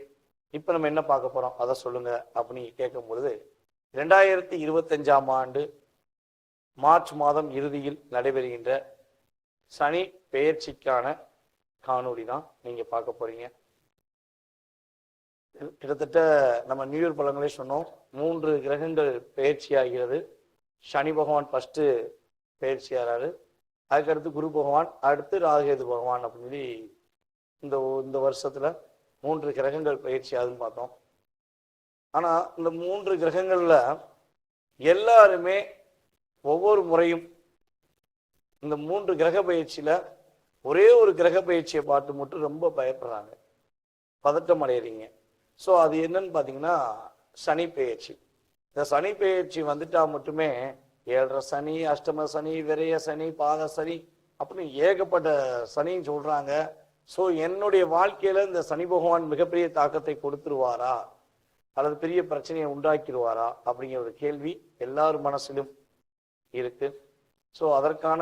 இப்போ நம்ம என்ன பார்க்க போகிறோம் அதை சொல்லுங்கள் அப்படின்னு கேட்கும் பொழுது, 2025ஆம் ஆண்டு மார்ச் மாதம் இறுதியில் நடைபெறுகின்ற சனி பெயர்ச்சிக்கான காணொளி தான் நீங்கள் பார்க்க போகிறீங்க. கிட்டத்தட்ட நம்ம நியூ இயர் பலன்களே சொன்னோம். 3 கிரகங்கள் பெயர்ச்சி ஆகிறது. சனி பகவான் ஃபஸ்ட்டு பயிற்சியாகிறாரு. அதுக்கடுத்து குரு பகவான், அடுத்து ராகுகேது பகவான் அப்படின்னு சொல்லி இந்த இந்த வருஷத்துல 3 கிரகங்கள் பயிற்சி ஆகுதுன்னு பார்த்தோம். ஆனா இந்த 3 கிரகங்கள்ல எல்லாருமே ஒவ்வொரு முறையும் இந்த 3 கிரக பயிற்சியில ஒரே ஒரு கிரக பயிற்சியை பார்த்து மட்டும் ரொம்ப பயப்படுறாங்க, பதட்டம் அடைகிறீங்க. ஸோ அது என்னன்னு பார்த்தீங்கன்னா சனி பயிற்சி. இந்த சனி பயிற்சி வந்துட்டா மட்டுமே 7.5 சனி, அஷ்டம சனி, விரய சனி, பாத சனி அப்படின்னு ஏகப்பட்ட சனின்னு சொல்றாங்க. ஸோ என்னுடைய வாழ்க்கையில இந்த சனி பகவான் மிகப்பெரிய தாக்கத்தை கொடுத்துருவாரா அல்லது பெரிய பிரச்சனையை உண்டாக்கிடுவாரா அப்படிங்கிற ஒரு கேள்வி எல்லார் மனசிலும் இருக்கு. ஸோ அதற்கான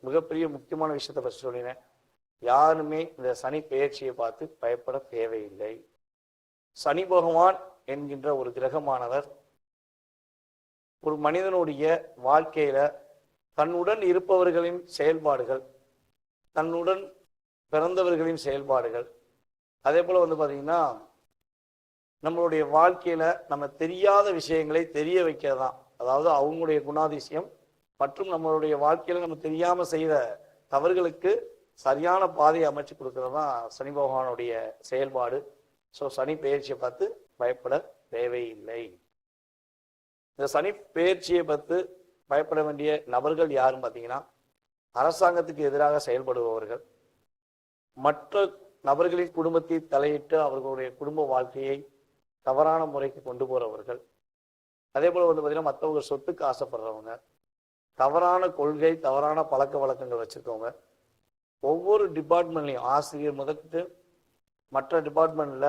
மிகப்பெரிய முக்கியமான விஷயத்தை பற்றி சொல்லினேன். யாருமே இந்த சனி பெயர்ச்சியை பார்த்து பயப்பட தேவையில்லை. சனி பகவான் என்கின்ற ஒரு கிரகமானவர் ஒரு மனிதனுடைய வாழ்க்கையில தன்னுடன் இருப்பவர்களின் செயல்பாடுகள், தன்னுடன் பிறந்தவர்களின் செயல்பாடுகள், அதே போல பாத்தீங்கன்னா நம்மளுடைய வாழ்க்கையில நம்ம தெரியாத விஷயங்களை தெரிய வைக்கிறதான். அதாவது அவங்களுடைய குணாதிசயம் மற்றும் நம்மளுடைய வாழ்க்கையில நம்ம தெரியாம செய்த தவறுகளுக்கு சரியான பாதையை அமைச்சு கொடுக்கறது தான் சனி பகவானுடைய செயல்பாடு. ஸோ சனி பெயர்ச்சியை பார்த்து பயப்பட தேவையில்லை. இந்த சனி பெயர்ச்சியை பார்த்து பயப்பட வேண்டிய நபர்கள் யாருன்னு பார்த்தீங்கன்னா, அரசாங்கத்துக்கு எதிராக செயல்படுபவர்கள், மற்ற நபர்களின் குடும்பத்தை தலையிட்டு அவர்களுடைய குடும்ப வாழ்க்கையை தவறான முறைக்கு கொண்டு போறவர்கள், அதே போல பார்த்தீங்கன்னா மற்றவங்க சொத்துக்கு ஆசைப்படுறவங்க, தவறான கொள்கை, தவறான பழக்க வழக்கங்கள் வச்சிருக்கவங்க, ஒவ்வொரு டிபார்ட்மெண்ட்லையும் ஆசிரியர் முதற்கொண்டு மற்ற டிபார்ட்மெண்ட்ல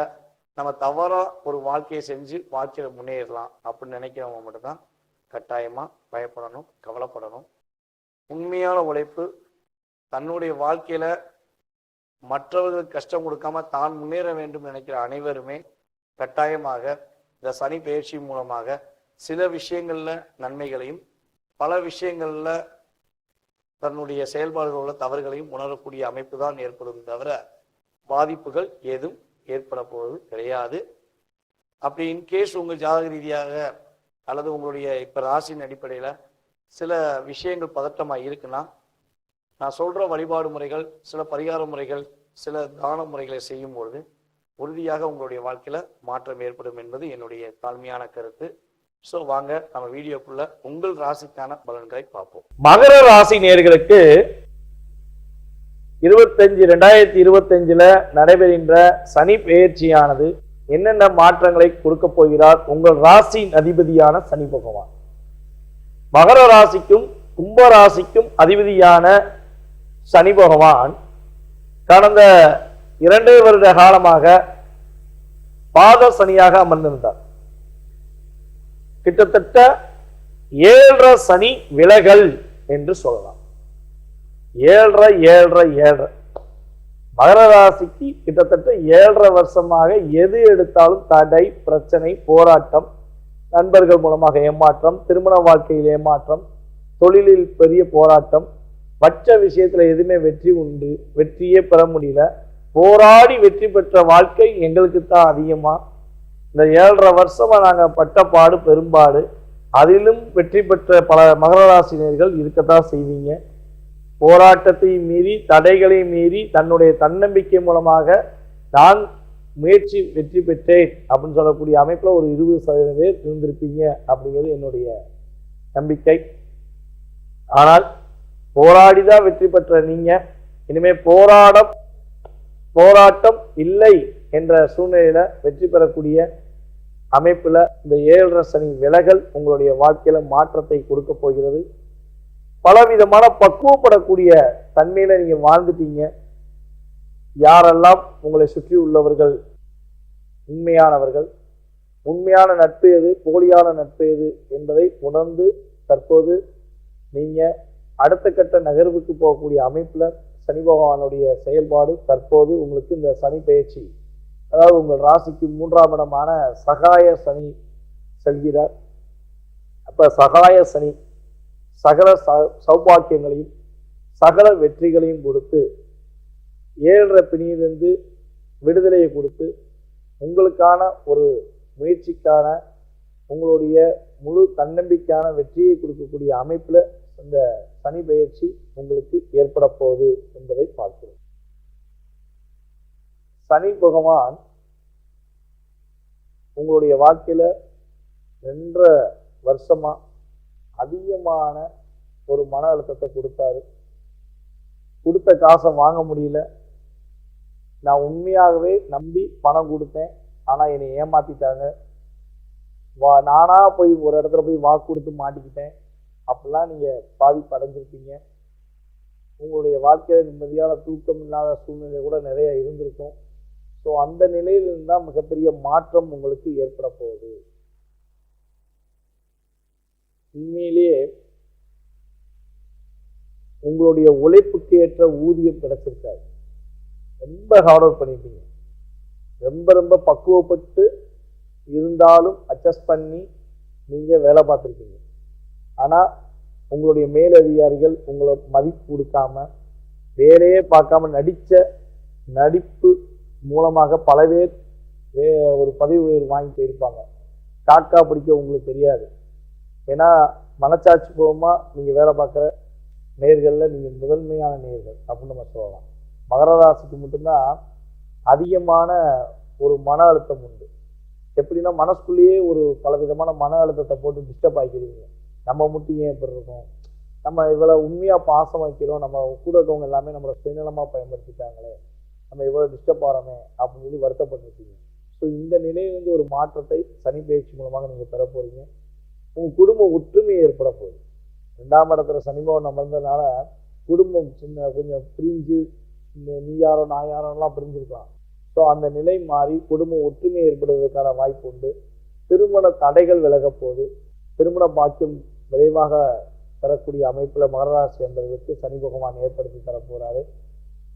நம்ம தவறா ஒரு வாழ்க்கையை செஞ்சு வாழ்க்கையில முன்னேறலாம் அப்படின்னு நினைக்கிறவங்க மட்டும்தான் கட்டாயமா பயப்படணும், கவலைப்படணும். உண்மையான உழைப்பு, தன்னுடைய வாழ்க்கையில மற்றவர்களுக்கு கஷ்டம் கொடுக்காம தான் முன்னேற வேண்டும் நினைக்கிற அனைவருமே கட்டாயமாக இந்த சனி பெயர்ச்சி மூலமாக சில விஷயங்கள்ல நன்மைகளையும் பல விஷயங்கள்ல தன்னுடைய செயல்பாடுகள் உள்ள தவறுகளையும் உணரக்கூடிய அமைப்பு தான் ஏற்படும் தவிர பாதிப்புகள் ஏதும் ஏற்பட போவது கிடையாது. அப்படி இன்கேஸ் உங்கள் ஜாதக ரீதியாக அல்லது உங்களுடைய இப்ப ராசியின் அடிப்படையில சில விஷயங்கள் பதட்டமா இருக்குன்னா, நான் சொல்ற வழிபாடு முறைகள், சில பரிகார முறைகள், சில தான முறைகளை செய்யும் பொழுது உறுதியாக உங்களுடைய வாழ்க்கையில மாற்றம் ஏற்படும் என்பது என்னுடைய தாழ்மையான கருத்து. ஸோ வாங்க நம்ம வீடியோக்குள்ள உங்கள் ராசிக்கான பலன்களை பார்ப்போம். மகர ராசி நேயர்களுக்கு 2025 நடைபெறுகின்ற சனி பெயர்ச்சியானது என்னென்ன மாற்றங்களை கொடுக்க போகிறார் உங்கள் ராசியின் அதிபதியான சனி பகவான். மகர ராசிக்கும் கும்ப ராசிக்கும் அதிபதியான சனி பகவான் கடந்த 2 வருட காலமாக பாத சனியாக அமர்ந்திருந்தார். கிட்டத்தட்ட 7.5 சனி விலகல் என்று சொல்லலாம். 7.5 மகர ராசிக்கு கிட்டத்தட்ட 7.5 வருஷமாக எது எடுத்தாலும் தடை, பிரச்சனை, போராட்டம், நண்பர்கள் மூலமாக ஏமாற்றம், திருமண வாழ்க்கையில் ஏமாற்றம், தொழிலில் பெரிய போராட்டம், மற்ற விஷயத்துல எதுவுமே வெற்றியே பெற முடியல, போராடி வெற்றி பெற்ற வாழ்க்கை எங்களுக்கு தான் அதிகமா. இந்த 7.5 வருஷமா நாங்க பட்ட பாடு பெரும்பாடு, அதிலும் வெற்றி பெற்ற பல மகர ராசினியர்கள் இருக்கத்தான் செய்வீங்க. போராட்டத்தை மீறி, தடைகளை மீறி, தன்னுடைய தன்னம்பிக்கை மூலமாக நான் முயற்சி வெற்றி பெற்றேன் அப்படின்னு சொல்லக்கூடிய அமைப்புல ஒரு 20% பேர் இருந்திருப்பீங்க அப்படிங்கிறது என்னுடைய நம்பிக்கை. ஆனால் போராடிதான் வெற்றி பெற்ற நீங்க இனிமே போராட்டம் இல்லை என்ற சூழ்நிலையில வெற்றி பெறக்கூடிய அமைப்புல இந்த 7.5 சனி விலகல் உங்களுடைய வாழ்க்கையில மாற்றத்தை கொடுக்க போகிறது. பலவிதமான பக்குவப்படக்கூடிய தன்மையில நீங்க வாழ்ந்துட்டீங்க. யாரெல்லாம் உங்களை சுற்றி உள்ளவர்கள் உண்மையானவர்கள், உண்மையான நட்பு எது, போலியான நட்பு எது என்பதை உணர்ந்து தற்போது நீங்க அடுத்த கட்ட நகர்வுக்கு போகக்கூடிய அமைப்புல சனி பகவானுடைய செயல்பாடு தற்போது உங்களுக்கு இந்த சனி பெயர்ச்சி, அதாவது உங்கள் ராசிக்கு 3ஆம் இடமான சகாய சனி செல்கிறார். அப்ப சகாய சனி சகல சௌபாக்கியங்களையும் சகல வெற்றிகளையும் கொடுத்து 7.5 பிணியிலிருந்து விடுதலையை கொடுத்து உங்களுக்கான ஒரு முயற்சிக்கான உங்களுடைய முழு தன்னம்பிக்கையான வெற்றியை கொடுக்கக்கூடிய அமைப்புல இந்த சனி பெயர்ச்சி உங்களுக்கு ஏற்பட போகுது என்பதை பார்க்கிறோம். சனி பகவான் உங்களுடைய வாழ்க்கையில 2.5 வருஷமா அதிகமான ஒரு மன அழுத்தத்தை கொடுத்தாரு. கொடுத்த காசை வாங்க முடியல. நான் உண்மையாகவே நம்பி பணம் கொடுத்தேன், ஆனா என்னை ஏமாத்திட்டாங்க. நானா போய் ஒரு இடத்துல போய் வாக்கு கொடுத்து மாட்டிக்கிட்டேன். அப்படிலாம் நீங்க பாதிப்பு அடைஞ்சிருப்பீங்க. உங்களுடைய வாழ்க்கையில நிம்மதியான தூக்கம் இல்லாத சூழ்நிலை கூட நிறைய இருந்திருக்கும். ஸோ அந்த நிலையிலிருந்து தான் மிகப்பெரிய மாற்றம் உங்களுக்கு ஏற்பட போகுது. உண்மையிலேயே உங்களுடைய உழைப்புக்கு ஏற்ற ஊதியம் கிடைச்சிருக்காது. ரொம்ப ஹார்ட் ஒர்க் பண்ணிட்டீங்க. ரொம்ப பக்குவப்பட்டு இருந்தாலும் அட்ஜஸ்ட் பண்ணி நீங்க வேலை பார்த்துருக்கீங்க. ஆனா உங்களுடைய மேலதிகாரிகள் உங்களை மதிப்பு கொடுக்காம, வேலையே பார்க்காம நடிச்ச நடிப்பு மூலமாக பல பேர் ஒரு பதவி உயர்வு வாங்கி போயிருப்பாங்க. காக்கா பிடிக்க உங்களுக்கு தெரியாது. ஏன்னா மனச்சாட்சி பூர்வமா நீங்க வேலை பார்க்குற நேயர்கள்ல நீங்க முதன்மையான நேயர்கள் அப்படின்னு நம்ம சொல்லலாம். மகர ராசிக்கு மட்டும்தான் அதிகமான ஒரு மன அழுத்தம் உண்டு. எப்படின்னா மனசுக்குள்ளேயே ஒரு பலவிதமான மன அழுத்தத்தை போட்டு டிஸ்டர்ப் ஆக்கிடுவீங்க. நம்ம மட்டும் ஏன் இப்படி இருக்கோம், நம்ம இவ்வளவு உண்மையா பாசம் வைக்கிறோம், நம்ம கூட இருக்கவங்க எல்லாமே நம்மளை சுயநலமா பயன்படுத்திட்டாங்களே, நம்ம இவ்வளவு டிஸ்டர்ப் ஆகிறோமே அப்படின்னு சொல்லி வருத்தப்பட்டிருக்கீங்க. ஸோ இந்த நிலையிலிருந்து ஒரு மாற்றத்தை சனி பயிற்சி மூலமாக நீங்க பெற போறீங்க. உங்க குடும்ப ஒற்றுமை ஏற்பட போகுது. 2ஆம் இடத்துல சனி பகவான் அமர்ந்ததுனால குடும்பம் சின்ன கொஞ்சம் பிரிஞ்சு நீ யாரோ நான் யாரோலாம் பிரிஞ்சிருக்கலாம். ஸோ அந்த நிலை மாறி குடும்ப ஒற்றுமை ஏற்படுவதற்கான வாய்ப்பு உண்டு. திருமண தடைகள் விலக போகுது. திருமண பாக்கியம் விரைவாக தரக்கூடிய அமைப்புல மகர ராசி என்பதற்கு சனி பகவான் ஏற்படுத்தி தர போறாரு.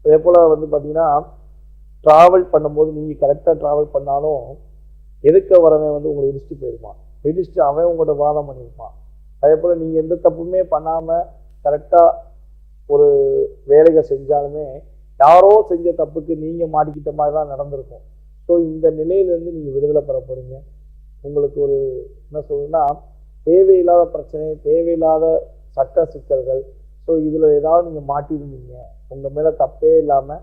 அதே போல பார்த்தீங்கன்னா டிராவல் பண்ணும்போது நீங்க கரெக்டாக டிராவல் பண்ணாலும் எதுக்க வரவன் உங்களை இடிச்சுட்டு போயிருப்பான். இடிச்சுட்டு அவன் உங்களோட வாதம் பண்ணியிருப்பான். அதே போல நீங்க எந்த தப்புமே பண்ணாம கரெக்டா ஒரு வேலைகள் செஞ்சாலுமே யாரோ செஞ்ச தப்புக்கு நீங்க மாட்டிக்கிட்ட மாதிரி தான் நடந்திருக்கும். ஸோ இந்த நிலையிலிருந்து நீங்க விடுதலை பெற போறீங்க. உங்களுக்கு ஒரு என்ன சொல்றதுன்னா தேவையில்லாத பிரச்சனை, தேவையில்லாத சட்ட சிக்கல்கள், ஸோ இதுல ஏதாவது நீங்க மாட்டிருந்தீங்க, உங்க மேல தப்பே இல்லாம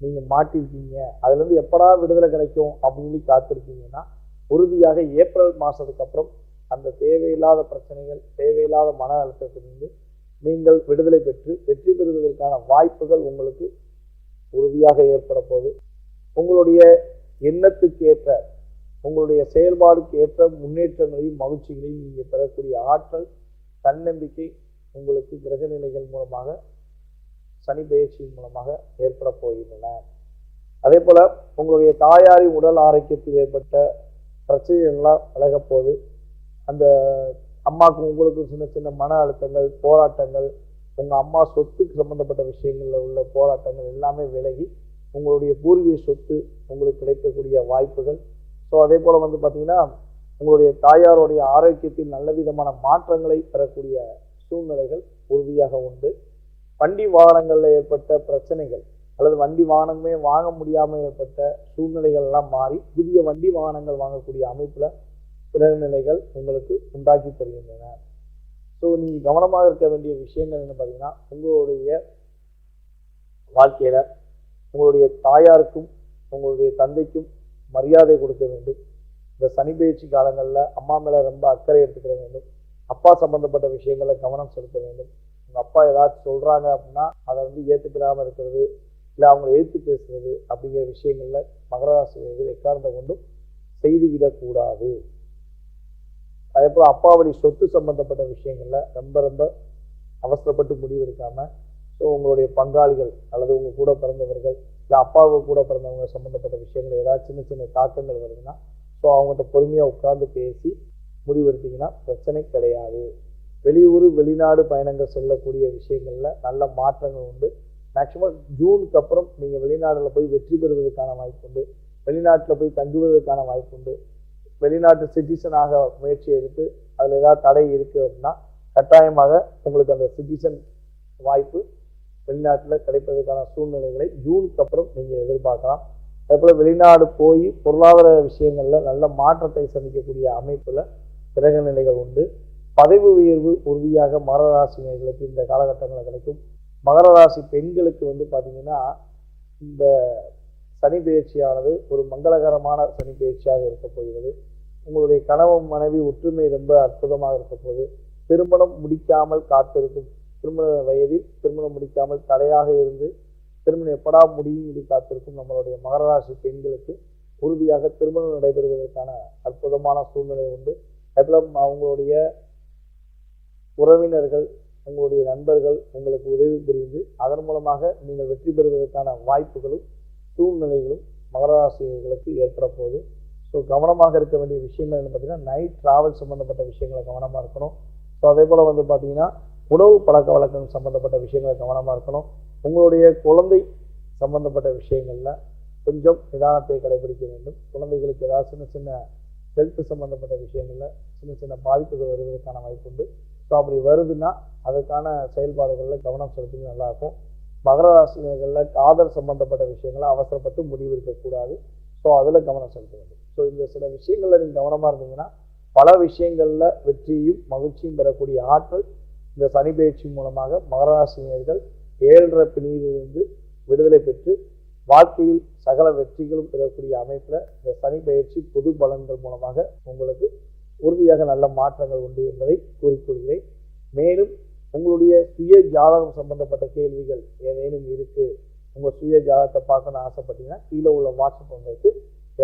நீங்க மாட்டிருக்கீங்க, அதுல இருந்து எப்படா விடுதலை கிடைக்கும் அப்படின்னு சொல்லி காத்திருக்கீங்கன்னா உறுதியாக ஏப்ரல் மாசத்துக்கு அப்புறம் அந்த தேவையில்லாத பிரச்சனைகள், தேவையில்லாத மன அழுத்தத்திலிருந்து நீங்கள் விடுதலை பெற்று வெற்றி பெறுவதற்கான வாய்ப்புகள் உங்களுக்கு உறுதியாக ஏற்பட போகுது. உங்களுடைய எண்ணத்துக்கு ஏற்ற, உங்களுடைய செயல்பாடுக்கு ஏற்ற முன்னேற்றங்களையும் மகிழ்ச்சிகளையும் நீங்க பெறக்கூடிய ஆற்றல், தன்னம்பிக்கை உங்களுக்கு கிரக நிலைகள் மூலமாக சனி பயிற்சியின் மூலமாக ஏற்பட போகின்றன. அதே போல உங்களுடைய தாயாரின் உடல் ஆரோக்கியத்தில் ஏற்பட்ட பிரச்சனைகள்லாம் விலக போகுது. அந்த அம்மாவுக்கு உங்களுக்கு சின்ன சின்ன மன அழுத்தங்கள், போராட்டங்கள், உங்க அம்மா சொத்துக்கு சம்பந்தப்பட்ட விஷயங்கள்ல உள்ள போராட்டங்கள் எல்லாமே விலகி உங்களுடைய பூர்வீக சொத்து உங்களுக்கு கிடைக்கக்கூடிய வாய்ப்புகள். ஸோ அதே போல பார்த்தீங்கன்னா உங்களுடைய தாயாருடைய ஆரோக்கியத்தில் நல்ல விதமான மாற்றங்களை பெறக்கூடிய சூழ்நிலைகள் உறுதியாக உண்டு. வண்டி வாகனங்கள்ல ஏற்பட்ட பிரச்சனைகள் அல்லது வண்டி வாகனமே வாங்க முடியாம ஏற்பட்ட சூழ்நிலைகள் எல்லாம் மாறி புதிய வண்டி வாகனங்கள் வாங்கக்கூடிய அமைப்புல கிரக நிலைகள் உங்களுக்கு உண்டாக்கி தருகின்றன. ஸோ நீங்க கவனமாக இருக்க வேண்டிய விஷயங்கள் என்ன பார்த்தீங்கன்னா, உங்களுடைய வாழ்க்கையில உங்களுடைய தாயாருக்கும் உங்களுடைய தந்தைக்கும் மரியாதை கொடுக்க வேண்டும். இந்த சனி பயிற்சி காலங்களில் அம்மா மேல ரொம்ப அக்கறை எடுத்துக்கிற வேண்டும். அப்பா சம்பந்தப்பட்ட விஷயங்களை கவனம் செலுத்த வேண்டும். உங்க அப்பா ஏதாச்சும் சொல்றாங்க அப்படின்னா அதை ஏற்றுக்கிறாம இருக்கிறது, இல்லை அவங்களை எதிர்த்து பேசுறது அப்படிங்கிற விஷயங்கள்ல மகர ராசி எக்காரணத்தை கொண்டும் செய்துவிடக்கூடாது. அதே போல அப்பாவுடைய சொத்து சம்பந்தப்பட்ட விஷயங்கள்ல ரொம்ப அவசரப்பட்டு முடிவெடுக்காம, ஸோ உங்களுடைய பங்காளிகள் அல்லது உங்க கூட பிறந்தவர்கள் இல்லை அப்பாவுக்கு கூட பிறந்தவங்க சம்பந்தப்பட்ட விஷயங்கள் ஏதாவது சின்ன சின்ன தாக்கங்கள் வருதுன்னா ஸோ அவங்ககிட்ட பொறுமையா உட்கார்ந்து பேசி முடிவெடுத்தீங்கன்னா பிரச்சனை கிடையாது. வெளியூர் வெளிநாடு பயணங்கள் செல்லக்கூடிய விஷயங்கள்ல நல்ல மாற்றங்கள் உண்டு. மேக்சிமம் ஜூனுக்கு அப்புறம் நீங்க வெளிநாடுல போய் வெற்றி பெறுவதற்கான வாய்ப்பு உண்டு. வெளிநாட்டில் போய் தங்குவதற்கான வாய்ப்பு உண்டு. வெளிநாட்டு சிட்டிசனாக முயற்சி எடுத்து அதுல ஏதாவது தடை இருக்கு அப்படின்னா கட்டாயமாக உங்களுக்கு அந்த சிட்டிசன் வாய்ப்பு வெளிநாட்டில் கிடைப்பதற்கான சூழ்நிலைகளை ஜூனுக்கு அப்புறம் நீங்க எதிர்பார்க்கலாம். அதே போல வெளிநாடு போய் பொருளாதார விஷயங்கள்ல நல்ல மாற்றத்தை சந்திக்கக்கூடிய அமைப்புல கிரக நிலைகள் உண்டு. பதவி உயர்வு உறுதியாக மகர ராசினர்களுக்கு இந்த காலகட்டங்களில் கிடைக்கும். மகர ராசி பெண்களுக்கு வந்து பார்த்தீங்கன்னா இந்த சனி பயிற்சியானது ஒரு மங்களகரமான சனி பயிற்சியாக இருக்க போகிறது. உங்களுடைய கணவன் மனைவி ஒற்றுமை ரொம்ப அற்புதமாக இருக்க போகுது. திருமணம் முடிக்காமல் காத்திருக்கும், திருமண வயதில் திருமணம் முடிக்காமல் தடையாக இருந்து திருமணம் எப்படா முடியும் இது காத்திருக்கும் நம்மளுடைய மகர ராசி பெண்களுக்கு உறுதியாக திருமணம் நடைபெறுவதற்கான அற்புதமான சூழ்நிலை உண்டு. அதுபோல அவங்களுடைய உறவினர்கள், உங்களுடைய நண்பர்கள் உங்களுக்கு உதவி புரிந்து அதன் மூலமாக நீங்கள் வெற்றி பெறுவதற்கான வாய்ப்புகளும் சூழ்நிலைகளும் மகர ராசிகளுக்கு ஏற்பட போகுது. ஸோ கவனமாக இருக்க வேண்டிய விஷயங்கள் என்ன பார்த்தீங்கன்னா, நைட் டிராவல் சம்மந்தப்பட்ட விஷயங்களை கவனமாக இருக்கணும். ஸோ அதே போல் வந்து பார்த்தீங்கன்னா உணவு பழக்க வழக்கம் சம்மந்தப்பட்ட விஷயங்களை கவனமாக இருக்கணும். உங்களுடைய குழந்தை சம்பந்தப்பட்ட விஷயங்களில் கொஞ்சம் நிதானத்தை கடைபிடிக்க வேண்டும். குழந்தைகளுக்கு ஏதாவது சின்ன சின்ன ஹெல்த் சம்மந்தப்பட்ட விஷயங்களில் சின்ன சின்ன பாதிப்புகள் வருவதற்கான வாய்ப்பு உண்டு. ஸோ அப்படி வருதுன்னா அதற்கான செயல்பாடுகளில் கவனம் செலுத்தி நல்லாயிருக்கும். மகர ராசினர்களில் காதல் சம்பந்தப்பட்ட விஷயங்களை அவசரப்பட்டு முடிவெடுக்கக்கூடாது. ஸோ அதில் கவனம் செலுத்த வேண்டும். ஸோ இந்த சில விஷயங்களில் நீங்கள் கவனமாக இருந்தீங்கன்னா பல விஷயங்களில் வெற்றியும் மகிழ்ச்சியும் பெறக்கூடிய ஆற்றல் இந்த சனி பயிற்சி மூலமாக மகர ராசினியர்கள் 7.5 பிணியிலிருந்து விடுதலை பெற்று வாழ்க்கையில் சகல வெற்றிகளும் பெறக்கூடிய அமைப்பில் இந்த சனி பயிற்சி பொது பலன்கள் மூலமாக உங்களுக்கு உறுதியாக நல்ல மாற்றங்கள் உண்டு என்பதை கூறிக்கொள்கிறேன். மேலும் உங்களுடைய சுய ஜாதகம் சம்பந்தப்பட்ட கேள்விகள் ஏதேனும் இருக்கு, உங்கள் சுய ஜாதகத்தை பார்க்கணும்னு ஆசைப்பட்டீங்கன்னா கீழே உள்ள வாட்ஸ்அப் உங்களுக்கு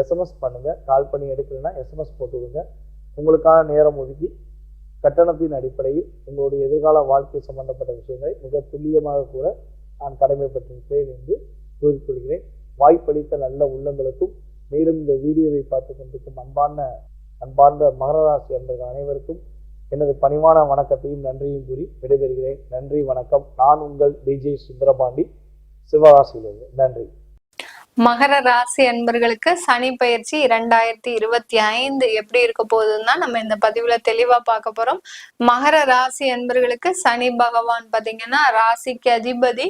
எஸ்எம்எஸ் பண்ணுங்க. கால் பண்ணி எடுக்கலைன்னா எஸ்எம்எஸ் போட்டு விடுங்க. உங்களுக்கான நேரம் ஒதுக்கி கட்டணத்தின் அடிப்படையில் உங்களுடைய எதிர்கால வாழ்க்கை சம்பந்தப்பட்ட விஷயங்களை மிக துல்லியமாக கூட நான் கடமைப்பட்டிருக்கிறேன் என்று கூறிக்கொள்கிறேன். வாய்ப்பளித்த நல்ல உள்ளங்களுக்கும் மேலும் இந்த வீடியோவை பார்த்து கொண்டிருக்கும் அன்பார்ந்த மகர ராசி அன்பர்கள் அனைவருக்கும் எனது பணிவான வணக்கத்தையும் நன்றியும் கூறி விடைபெறுகிறேன். நன்றி, வணக்கம். நான் உங்கள் டிஜே சுந்தரபாண்டி, சிவகாசியிலிருந்து. நன்றி. மகர ராசி அன்பர்களுக்கு சனி பயிற்சி 2025 எப்படி இருக்க போகுதுன்னா நம்ம இந்த பதிவுல தெளிவா பார்க்க போறோம். மகர ராசி அன்பர்களுக்கு சனி பகவான் பாத்தீங்கன்னா ராசிக்கு அதிபதி,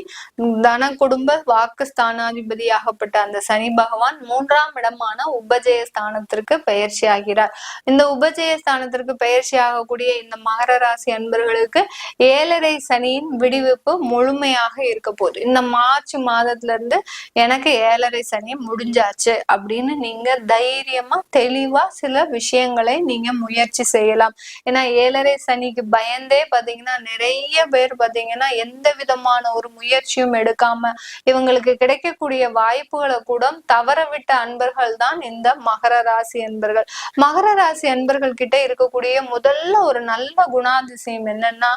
தன குடும்ப வாக்கு ஸ்தானாதிபதி ஆகப்பட்ட அந்த சனி பகவான் 3ஆம் இடமான உபஜய ஸ்தானத்திற்கு பயிற்சி ஆகிறார். இந்த உபஜய ஸ்தானத்திற்கு பயிற்சி ஆகக்கூடிய இந்த மகர ராசி அன்பர்களுக்கு 7.5 சனியின் விடுவிப்பு முழுமையாக இருக்க போகுது. இந்த மார்ச் மாதத்துல இருந்து எனக்கு 7.5 சனி முடிஞ்சாச்சு அப்படின்னு நீங்க தைரியமா தெளிவா சில விஷயங்களை நீங்க முயற்சி செய்யலாம். ஏன்னா 7.5 சனிக்கு பயந்தே பாத்தீங்கன்னா நிறைய பேர் பாத்தீங்கன்னா எந்த விதமான ஒரு முயற்சியும் எடுக்காம இவங்களுக்கு கிடைக்கக்கூடிய வாய்ப்புகளை கூட தவறவிட்ட அன்பர்கள் தான் இந்த மகர ராசி அன்பர்கள். மகர ராசி அன்பர்கள் கிட்ட இருக்கக்கூடிய முதல்ல ஒரு நல்ல குணாதிசயம் என்னன்னா,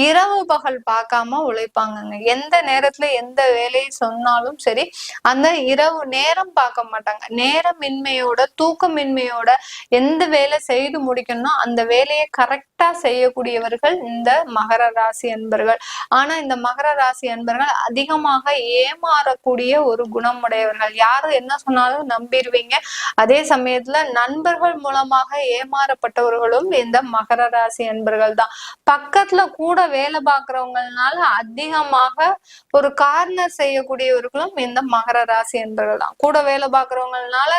இரவு பகல் பார்க்காம உழைப்பாங்கங்க. எந்த நேரத்துல எந்த வேலையை சொன்னாலும் சரி அந்த இரவு நேரம் பார்க்க மாட்டாங்க. நேரமின்மையோட தூக்கமின்மையோட எந்த வேலை செய்து முடிக்கணும்னா அந்த வேலையை கரெக்டா செய்யக்கூடியவர்கள் இந்த மகர ராசி அன்பர்கள். ஆனா இந்த மகர ராசி அன்பர்கள் அதிகமாக ஏமாறக்கூடிய ஒரு குணம் உடையவர்கள். யாரும் என்ன சொன்னாலும் நம்பிடுவீங்க. அதே சமயத்துல நண்பர்கள் மூலமாக ஏமாறப்பட்டவர்களும் இந்த மகர ராசி அன்பர்கள் தான். பக்கத்துல கூட வேலை பார்க்கிறவங்கனால அதிகமாக ஒரு கார்னர் செய்யக்கூடியவர்களும் இந்த மகர ராசி அன்பர்கள் தான். கூட வேலை பார்க்கிறவங்கனால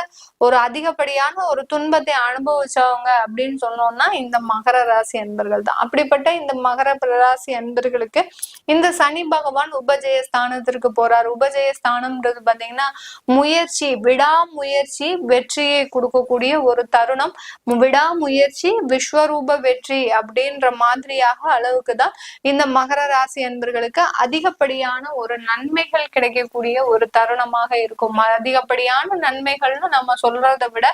ஒரு அதிகப்படியான ஒரு துன்பத்தை அனுபவிச்சவங்க அப்படின்னு சொன்னோம்னா இந்த மகர ராசி அன்பர்கள் தான். அப்படிப்பட்ட இந்த மகர ராசி அன்பர்களுக்கு இந்த சனி பகவான் உபஜய ஸ்தானத்திற்கு போறார். உபஜய ஸ்தானம்ன்றது பாத்தீங்கன்னா முயற்சி, விடாமுயற்சி வெற்றியை கொடுக்கக்கூடிய ஒரு தருணம். விடாமுயற்சி விஸ்வரூப வெற்றி அப்படின்ற மாதிரியாக அளவுக்கு தான் இந்த மகர ராசி அன்பர்களுக்கு அதிகப்படியான ஒரு நன்மைகள் கிடைக்கக்கூடிய ஒரு தருணமாக இருக்கும். அதிகப்படியான நன்மைகள்னு நம்ம சொல்றதை விட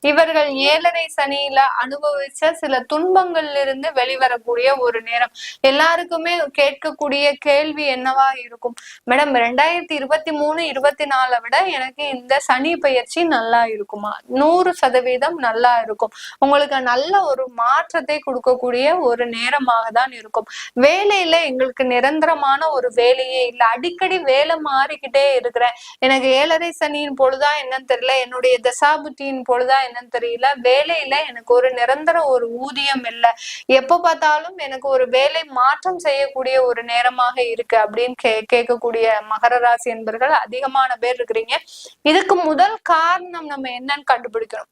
இவர்கள் 7.5 சனியில அனுபவிச்ச சில துன்பங்கள்ல இருந்து வெளிவரக்கூடிய ஒரு நேரம். எல்லாருக்குமே கேட்கக்கூடிய கேள்வி என்னவா இருக்கும், மேடம் 2023-24 விட எனக்கு இந்த சனி பயிற்சி நல்லா இருக்குமா? 100% நல்லா இருக்கும். உங்களுக்கு நல்ல ஒரு மாற்றத்தை கொடுக்கக்கூடிய ஒரு நேரமாக தான் இருக்கும். வேலையில எங்களுக்கு நிரந்தரமான ஒரு வேலையே இல்லை, அடிக்கடி வேலை மாறிக்கிட்டே இருக்கிறேன், எனக்கு 7.5 சனியின் பொழுதா என்னன்னு தெரியல, என்னுடைய தசாபுத்தியின் பொழுதா என்னன்னு தெரியல, வேலையில எனக்கு ஒரு நிரந்தர ஒரு ஊதியம் இல்லை, எப்ப பார்த்தாலும் எனக்கு ஒரு வேலை மாற்றம் செய்யக்கூடிய ஒரு நேரமாக இருக்கு அப்படின்னு கேட்கக்கூடிய மகர ராசி என்பர்கள் அதிகமான பேர் இருக்கிறீங்க. இதுக்கு முதல் காரணம் நம்ம என்னன்னு கண்டுபிடிக்கணும்.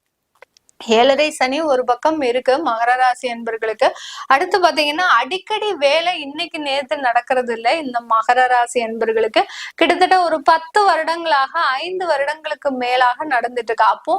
ஏழரை சனி ஒரு பக்கம் இருக்கு மகர ராசி அன்பர்களுக்கு. அடுத்து பாத்தீங்கன்னா அடிக்கடி வேலை இன்னைக்கு நேத்து நடக்கிறது இல்லை இந்த மகர ராசி அன்பர்களுக்கு. கிட்டத்தட்ட ஒரு 10 வருடங்களாக 5 வருடங்களுக்கு மேலாக நடந்துட்டு இருக்கு. அப்போ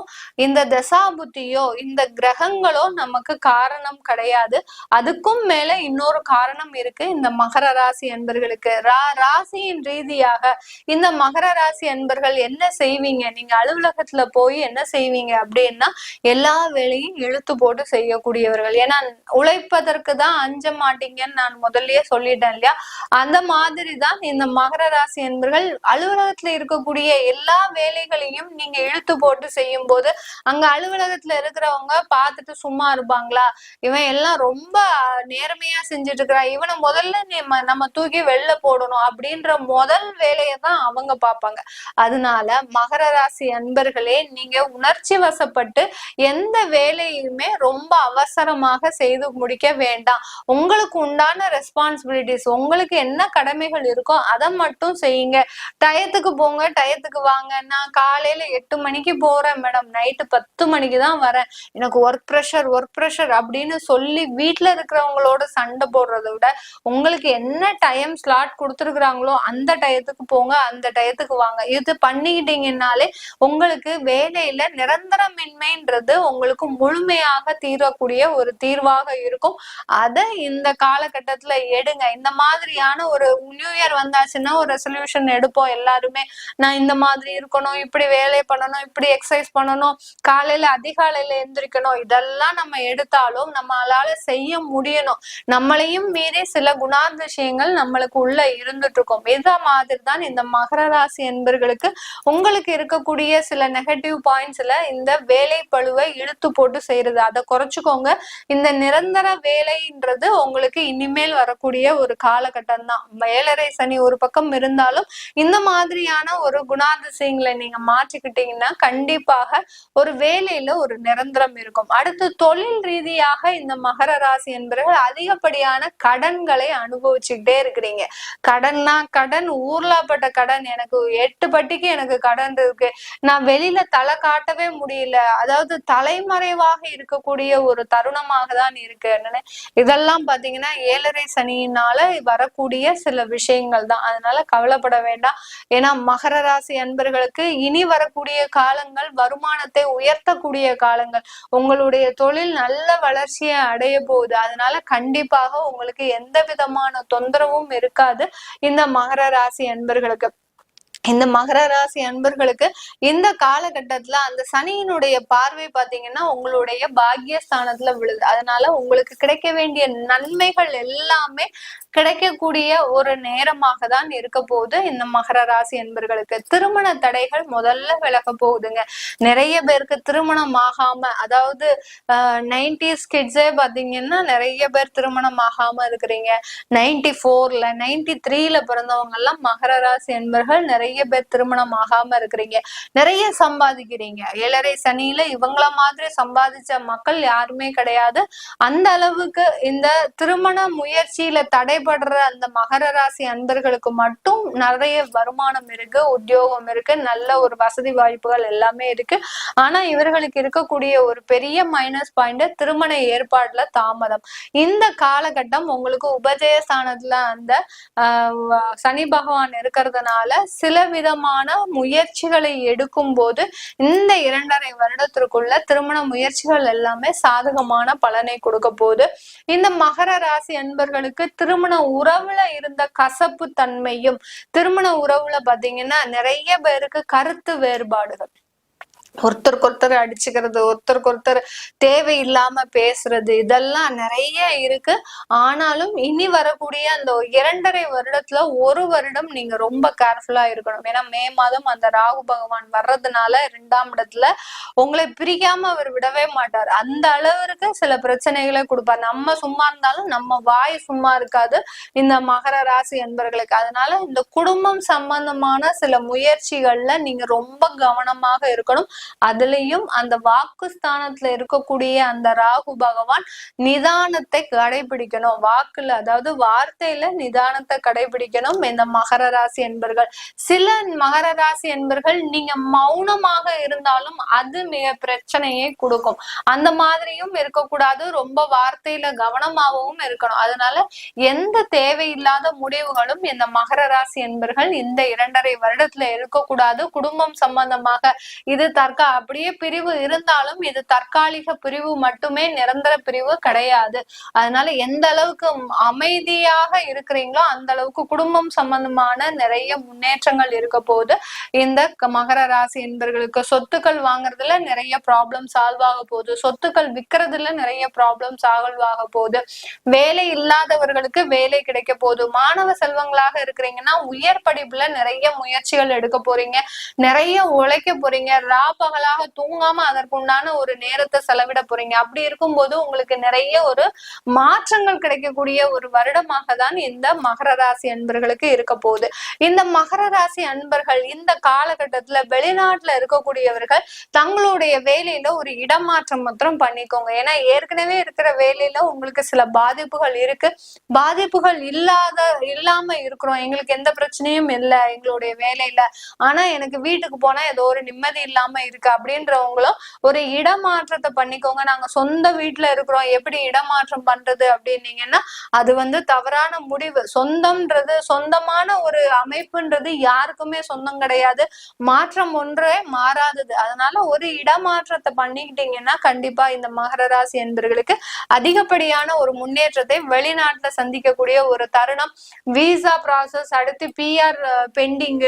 இந்த தசாபுத்தியோ இந்த கிரகங்களோ நமக்கு காரணம் கிடையாது. அதுக்கும் மேல இன்னொரு காரணம் இருக்கு இந்த மகர ராசி அன்பர்களுக்கு. ராசியின் ரீதியாக இந்த மகர ராசி அன்பர்கள் என்ன செய்வீங்க, நீங்க அலுவலகத்துல போய் என்ன செய்வீங்க அப்படின்னா எல்லா வேலையும் இழுத்து போட்டு செய்யக்கூடியவர்கள். ஏன்னா உழைப்பதற்கு தான் அஞ்ச மாட்டீங்கன்னு நான் முதல்லயே சொல்லிட்டேன் இல்லையா. அந்த மாதிரிதான் இந்த மகர ராசி என்பர்கள் அலுவலகத்துல இருக்கக்கூடிய எல்லா வேலைகளையும் நீங்க இழுத்து போட்டு செய்யும் போது அங்க அலுவலகத்துல இருக்கிறவங்க பார்த்துட்டு சும்மா இருப்பாங்களா, இவன் எல்லாம் ரொம்ப நேர்மையா செஞ்சுட்டு இருக்கிறான், இவனை முதல்ல நம்ம தூக்கி வெளில போடணும் அப்படின்ற முதல் வேலையை தான் அவங்க பார்ப்பாங்க. அதனால மகர ராசி அன்பர்களே, நீங்க உணர்ச்சி வசப்பட்டு எந்த வேலையுமே ரொம்ப அவசரமாக செய்து முடிக்க வேண்டாம். உங்களுக்கு உண்டான ரெஸ்பான்சிபிலிட்டிஸ், உங்களுக்கு என்ன கடமைகள் இருக்கோ அதை மட்டும் செய்யுங்க. டயத்துக்கு போங்க, டயத்துக்கு வாங்க. நான் காலையில 8 மணிக்கு போறேன் மேடம், நைட்டு 10 மணிக்கு தான் வரேன், எனக்கு ஒர்க் ப்ரெஷர் அப்படின்னு சொல்லி வீட்டுல இருக்கிறவங்களோட சண்டை போடுறதை விட உங்களுக்கு என்ன டைம் ஸ்லாட் கொடுத்துருக்குறாங்களோ அந்த டயத்துக்கு போங்க, அந்த டயத்துக்கு வாங்க. இது பண்ணிக்கிட்டீங்கன்னாலே உங்களுக்கு வேலையில நிரந்தரமின்மைன்றது உங்களுக்கு முழுமையாக தீரக்கூடிய ஒரு தீர்வாக இருக்கும். அதை இந்த காலகட்டத்துல எடுங்க. இந்த மாதிரியான ஒரு நியூ இயர் வந்தாச்சுன்னா ஒரு ரெசல்யூஷன் எடுப்போம் எல்லாருமே. நான் இந்த மாதிரி இருக்கணும், இப்படி வேலை பண்ணணும், இப்படி எக்ஸசைஸ் பண்ணணும், காலையில அதிகாலையில எந்திரிக்கணும். இதெல்லாம் நம்ம எடுத்தாலும் நம்மளால செய்ய முடியணும். நம்மளையும் மீறி சில குணாதிசயங்கள் நம்மளுக்கு உள்ள இருந்துட்டு இருக்கும். இத மாதிரி தான் இந்த மகர ராசி என்பர்களுக்கு உங்களுக்கு இருக்கக்கூடிய சில நெகட்டிவ் பாயிண்ட்ஸ்ல இந்த வேலை பழுவை இழுத்து போட்டு செய்யறது, அதை குறைச்சுக்கோங்க. இந்த நிரந்தர வேலைன்றது உங்களுக்கு இனிமேல் வரக்கூடிய ஒரு காலகட்டம் தான். 7.5 சனி ஒரு பக்கம் இருந்தாலும் இந்த மாதிரியான ஒரு குணாதிசயங்களை நீங்க மாற்றிக்கிட்டீங்கன்னா கண்டிப்பாக ஒரு வேலையில ஒரு நிரந்தரம் இருக்கும். அடுத்து தொழில் ரீதியாக இந்த மகர ராசி என்பவர்கள் அதிகப்படியான கடன்களை அனுபவிச்சுக்கிட்டே இருக்கிறீங்க. கடன்னா கடன், ஊர்லாப்பட்ட கடன். எனக்கு 8 பட்டிக்கு எனக்கு கடன் இருக்கு, நான் வெளியில தலை காட்டவே முடியல, அதாவது தலைமறைவாக இருக்கக்கூடிய ஒரு தருணமாக தான் இருக்கு. இதெல்லாம் பாத்தீங்கன்னா 7.5 சனியினால வரக்கூடிய சில விஷயங்கள் தான். அதனால கவலைப்பட வேண்டாம். ஏன்னா மகர ராசி அன்பர்களுக்கு இனி வரக்கூடிய காலங்கள் வருமானத்தை உயர்த்தக்கூடிய காலங்கள். உங்களுடைய தொழில் நல்ல வளர்ச்சியை அடைய போகுது. அதனால கண்டிப்பாக உங்களுக்கு எந்த விதமான தொந்தரவும் இருக்காது இந்த மகர ராசி அன்பர்களுக்கு. இந்த மகர ராசி அன்பர்களுக்கு இந்த காலகட்டத்துல அந்த சனியினுடைய பார்வை பாத்தீங்கன்னா உங்களுடைய பாக்கியஸ்தானத்துல விழுது. அதனால உங்களுக்கு கிடைக்க வேண்டிய நன்மைகள் எல்லாமே கிடைக்கக்கூடிய ஒரு நேரமாக தான் இருக்க போகுது இந்த மகர ராசி அன்பர்களுக்கு. திருமண தடைகள் முதல்ல விலக போகுதுங்க. நிறைய பேருக்கு திருமணம் ஆகாம, அதாவது 90s கிட்ஸே பாத்தீங்கன்னா நிறைய பேர் திருமணம் ஆகாம இருக்கிறீங்க. 94ல 93ல பிறந்தவங்க எல்லாம் மகர ராசி அன்பர்கள் நிறைய பேர் திருமணம் ஆகாம இருக்கிறீங்க. நிறைய சம்பாதிக்கிறீங்க. 7.5 சனியில இவங்கள மாதிரி சம்பாதிச்ச மக்கள் யாருமே கிடையாது. அந்த அளவுக்கு இந்த திருமண முயற்சியில தடைபடுற அந்த மகர ராசி அன்பர்களுக்கு மட்டும் நிறைய வருமானம் இருக்கு, உத்தியோகம் இருக்கு, நல்ல ஒரு வசதி வாய்ப்புகள் எல்லாமே இருக்கு. ஆனா இவர்களுக்கு இருக்கக்கூடிய ஒரு பெரிய மைனஸ் பாயிண்ட் திருமண ஏற்பாடுல தாமதம். இந்த காலகட்டம் உங்களுக்கு உபஜயஸ்தானத்துல அந்த சனி பகவான் இருக்கிறதுனால சில விதமான முயற்சிகளை எடுக்கும் போது இந்த 2.5 வருடத்திற்குள்ள திருமண முயற்சிகள் எல்லாமே சாதகமான பலனை கொடுக்க போகுது. இந்த மகர ராசி அன்பர்களுக்கு திருமண உறவுல இருந்த கசப்பு தன்மையும், திருமண உறவுல பாத்தீங்கன்னா நிறைய பேருக்கு கருத்து வேறுபாடுகள், ஒருத்தருக்கு ஒருத்தர் அடிச்சுக்கிறது, ஒருத்தருக்கு ஒருத்தர் தேவையில்லாம பேசுறது, இதெல்லாம் நிறைய இருக்கு. ஆனாலும் இனி வரக்கூடிய அந்த 2.5 வருடத்துல 1 வருடம் நீங்க ரொம்ப கேர்ஃபுல்லா இருக்கணும். ஏன்னா மே மாதம் அந்த ராகு பகவான் வர்றதுனால 2ஆம் இடத்துல உங்களை பிரிக்காம அவர் விடவே மாட்டார். அந்த அளவிற்கு சில பிரச்சனைகளை கொடுப்பார். நம்ம சும்மா இருந்தாலும் நம்ம வாய் சும்மா இருக்காது இந்த மகர ராசி என்பர்களுக்கு. அதனால இந்த குடும்பம் சம்பந்தமான சில முயற்சிகள்ல நீங்க ரொம்ப கவனமாக இருக்கணும். அதுலயும் அந்த வாக்குஸ்தானத்துல இருக்கக்கூடிய அந்த ராகு பகவான் நிதானத்தை கடைபிடிக்கணும். வாக்குல, அதாவது வார்த்தையில நிதானத்தை கடைபிடிக்கணும் இந்த மகர ராசி என்பர்கள். சில மகர ராசி என்பர்கள் நீங்க மௌனமாக இருந்தாலும் அது மிக பிரச்சனையை கொடுக்கும். அந்த மாதிரியும் இருக்கக்கூடாது, ரொம்ப வார்த்தையில கவனமாகவும் இருக்கணும். அதனால எந்த தேவையில்லாத முடிவுகளும் இந்த மகர ராசி என்பர்கள் இந்த 2.5 வருடத்துல இருக்கக்கூடாது. குடும்பம் சம்பந்தமாக இது அப்படியே பிரிவு இருந்தாலும் இது தற்காலிக பிரிவு மட்டுமே, நிரந்தர பிரிவு கிடையாது. அதனால எந்த அளவுக்கு அமைதியாக இருக்கிறீங்களோ அந்த அளவுக்கு குடும்பம் சம்பந்தமான நிறைய முன்னேற்றங்கள் இருக்க போது. இந்த மகர ராசி என்பர்களுக்கு சொத்துக்கள் வாங்குறதுல நிறைய ப்ராப்ளம் சால்வ் ஆக போகுது, சொத்துக்கள் விற்கிறதுல நிறைய ப்ராப்ளம் சால்வ் ஆக போகுது, வேலை இல்லாதவர்களுக்கு வேலை கிடைக்க போகுது, மாணவ செல்வங்களாக இருக்கிறீங்கன்னா உயர் படிப்புல நிறைய முயற்சிகள் எடுக்க போறீங்க, நிறைய உழைக்க போறீங்க, பகலாக தூங்காம அதற்குண்டான ஒரு நேரத்தை செலவிட போறீங்க. அப்படி இருக்கும்போது உங்களுக்கு நிறைய ஒரு மாற்றங்கள் கிடைக்கக்கூடிய ஒரு வருடமாக தான் இந்த மகர ராசி அன்பர்களுக்கு இருக்க போகுது. இந்த மகர ராசி அன்பர்கள் இந்த காலகட்டத்துல வெளிநாட்டுல இருக்கக்கூடியவர்கள் தங்களுடைய வேலையில ஒரு இடமாற்றம் மாத்திரம் பண்ணிக்கோங்க. ஏன்னா ஏற்கனவே இருக்கிற வேலையில உங்களுக்கு சில பாதிப்புகள் இருக்கு. பாதிப்புகள் இல்லாம இருக்கிறோம், எங்களுக்கு எந்த பிரச்சனையும் இல்லை எங்களுடைய வேலையில, ஆனா எனக்கு வீட்டுக்கு போனா ஏதோ ஒரு நிம்மதி இல்லாம இருக்கு அப்படின்றவங்களும் ஒரு இடமாற்றத்தை பண்ணிக்கோங்க. நாங்க சொந்த வீட்டுல இருக்கிறோம், எப்படி இடமாற்றம் பண்றது அப்படின்னீங்கன்னா அது தவறான முடிவு. சொந்தம்ன்றது, சொந்தமான ஒரு அமைப்புன்றது யாருக்குமே சொந்தம் கிடையாது, மாற்றம் ஒன்றே மாறாதது. அதனால ஒரு இடமாற்றத்தை பண்ணிக்கிட்டீங்கன்னா கண்டிப்பா இந்த மகர ராசி என்பர்களுக்கு அதிகப்படியான ஒரு முன்னேற்றத்தை வெளிநாட்டுல சந்திக்கக்கூடிய ஒரு தருணம். விசா ப்ராசஸ், அடுத்து PR பெண்டிங்,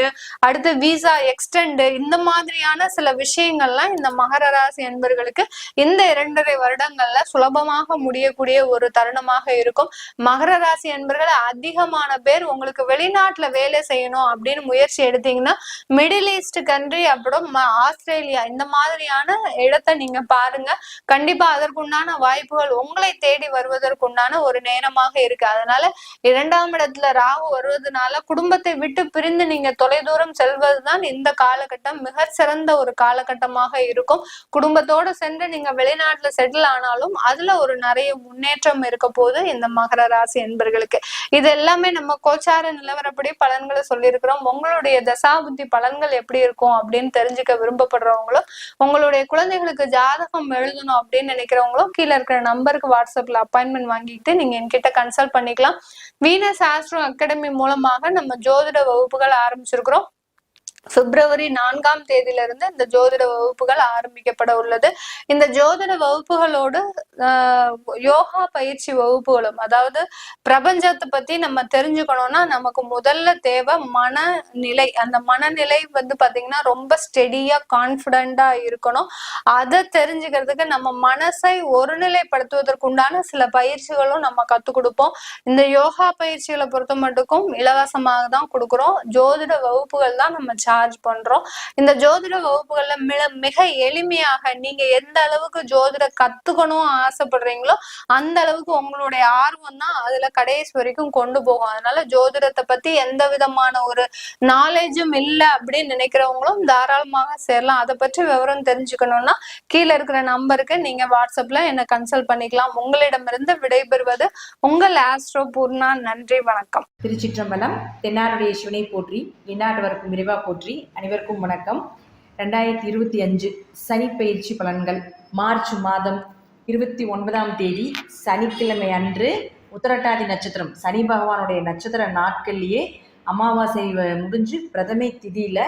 அடுத்து விசா எக்ஸ்டெண்ட், இந்த மாதிரியான சில விஷயங்கள்லாம் இந்த மகர ராசி என்பர்களுக்கு இந்த 2.5 வருடங்கள்ல சுலபமாக முடியக்கூடிய ஒரு தருணமாக இருக்கும். மகர ராசி என்பர்கள் அதிகமான பேர் உங்களுக்கு வெளிநாட்டுல வேலை செய்யணும் அப்படின்னு முயற்சி எடுத்தீங்கன்னா மிடில் ஈஸ்ட் கண்ட்ரி, அப்புறம் ஆஸ்திரேலியா, இந்த மாதிரியான இடத்தை நீங்க பாருங்க. கண்டிப்பா அதற்குண்டான வாய்ப்புகள் உங்களை தேடி வருவதற்குண்டான ஒரு நேரமாக இருக்கு. அதனால 2ஆம் இடத்துல ராகு வருவதனால குடும்பத்தை விட்டு பிரிந்து நீங்க தொலைதூரம் செல்வதுதான் இந்த காலகட்டம் மிக சிறந்த ஒரு காலகட்டமாக இருக்கும். குடும்பத்தோட சென்று நீங்க வெளிநாட்டுல செட்டில் ஆனாலும் அதுல ஒரு நிறைய முன்னேற்றம் இருக்க போது இந்த மகர ராசி என்பர்களுக்கு. இது எல்லாமே நம்ம கோச்சார நிலவரப்படி பலன்களை சொல்லியிருக்கிறோம். உங்களுடைய தசாபுத்தி பலன்கள் எப்படி இருக்கும் அப்படின்னு தெரிஞ்சுக்க விரும்பப்படுறவங்களும், உங்களுடைய குழந்தைகளுக்கு ஜாதகம் எழுதணும் அப்படின்னு நினைக்கிறவங்களும் கீழே இருக்கிற நம்பருக்கு வாட்ஸ்அப்ல அப்பாயின்மெண்ட் வாங்கிட்டு நீங்க என்கிட்ட கன்சல்ட் பண்ணிக்கலாம். வீனஸ் ஆஸ்ட்ரோ அகாடமி மூலமாக நம்ம ஜோதிட வகுப்புகள் ஆரம்பிச்சிருக்கிறோம். பிப்ரவரி 4ஆம் தேதியிலிருந்து இந்த ஜோதிட வகுப்புகள் ஆரம்பிக்கப்பட உள்ளது. இந்த ஜோதிட வகுப்புகளோடு யோகா பயிற்சி வகுப்புகளும், அதாவது பிரபஞ்சத்தை பத்தி நம்ம தெரிஞ்சுக்கணும்னா நமக்கு முதல்ல தேவை மனநிலை. அந்த மனநிலை பாத்தீங்கன்னா ரொம்ப ஸ்டெடியா கான்பிடண்டா இருக்கணும். அதை தெரிஞ்சுக்கிறதுக்கு நம்ம மனசை ஒருநிலைப்படுத்துவதற்குண்டான சில பயிற்சிகளும் நம்ம கத்துக் கொடுப்போம். இந்த யோகா பயிற்சிகளை பொறுத்த மட்டுக்கும் இலவசமாக தான் கொடுக்குறோம். ஜோதிட வகுப்புகள் தான் நம்ம சார்ஜ் பண்றோம். இந்த ஜோதிட வகுப்புகள்ல மிக எளிமையாக நீங்க எந்த அளவுக்கு ஜோதிட கத்துக்கணும் ஆசைப்படுறீங்களோ அந்த அளவுக்கு உங்களுடைய ஆர்வம் தான் அதுல கடைசி வரைக்கும் கொண்டு போகும். அதனால ஜோதிடத்தை பத்தி எந்த விதமான ஒரு நாலேஜும் இல்லை அப்படின்னு நினைக்கிறவங்களும் தாராளமாக சேரலாம். அதை பற்றி விவரம் தெரிஞ்சுக்கணும்னா கீழே இருக்கிற நம்பருக்கு நீங்க வாட்ஸ்அப்ல என்ன கன்சல்ட் பண்ணிக்கலாம். உங்களிடமிருந்து விடைபெறுவது உங்கள் ஆஸ்ட்ரோ பூர்ணா. நன்றி, வணக்கம். திருச்சிற்றம்பலம். தென்னாருடைய சிவனை போற்றி, எந்நாட்டவருக்கும் இறைவா போற்றி. அனைவருக்கும் வணக்கம். 2025 சனி பயிற்சி பலன்கள். மார்ச் மாதம் 29ஆம் தேதி சனிக்கிழமை அன்று உத்திரட்டாதி நட்சத்திரம், சனி பகவானுடைய நட்சத்திர நாட்கள்லேயே அமாவாசை முடிஞ்சு பிரதமை திதியில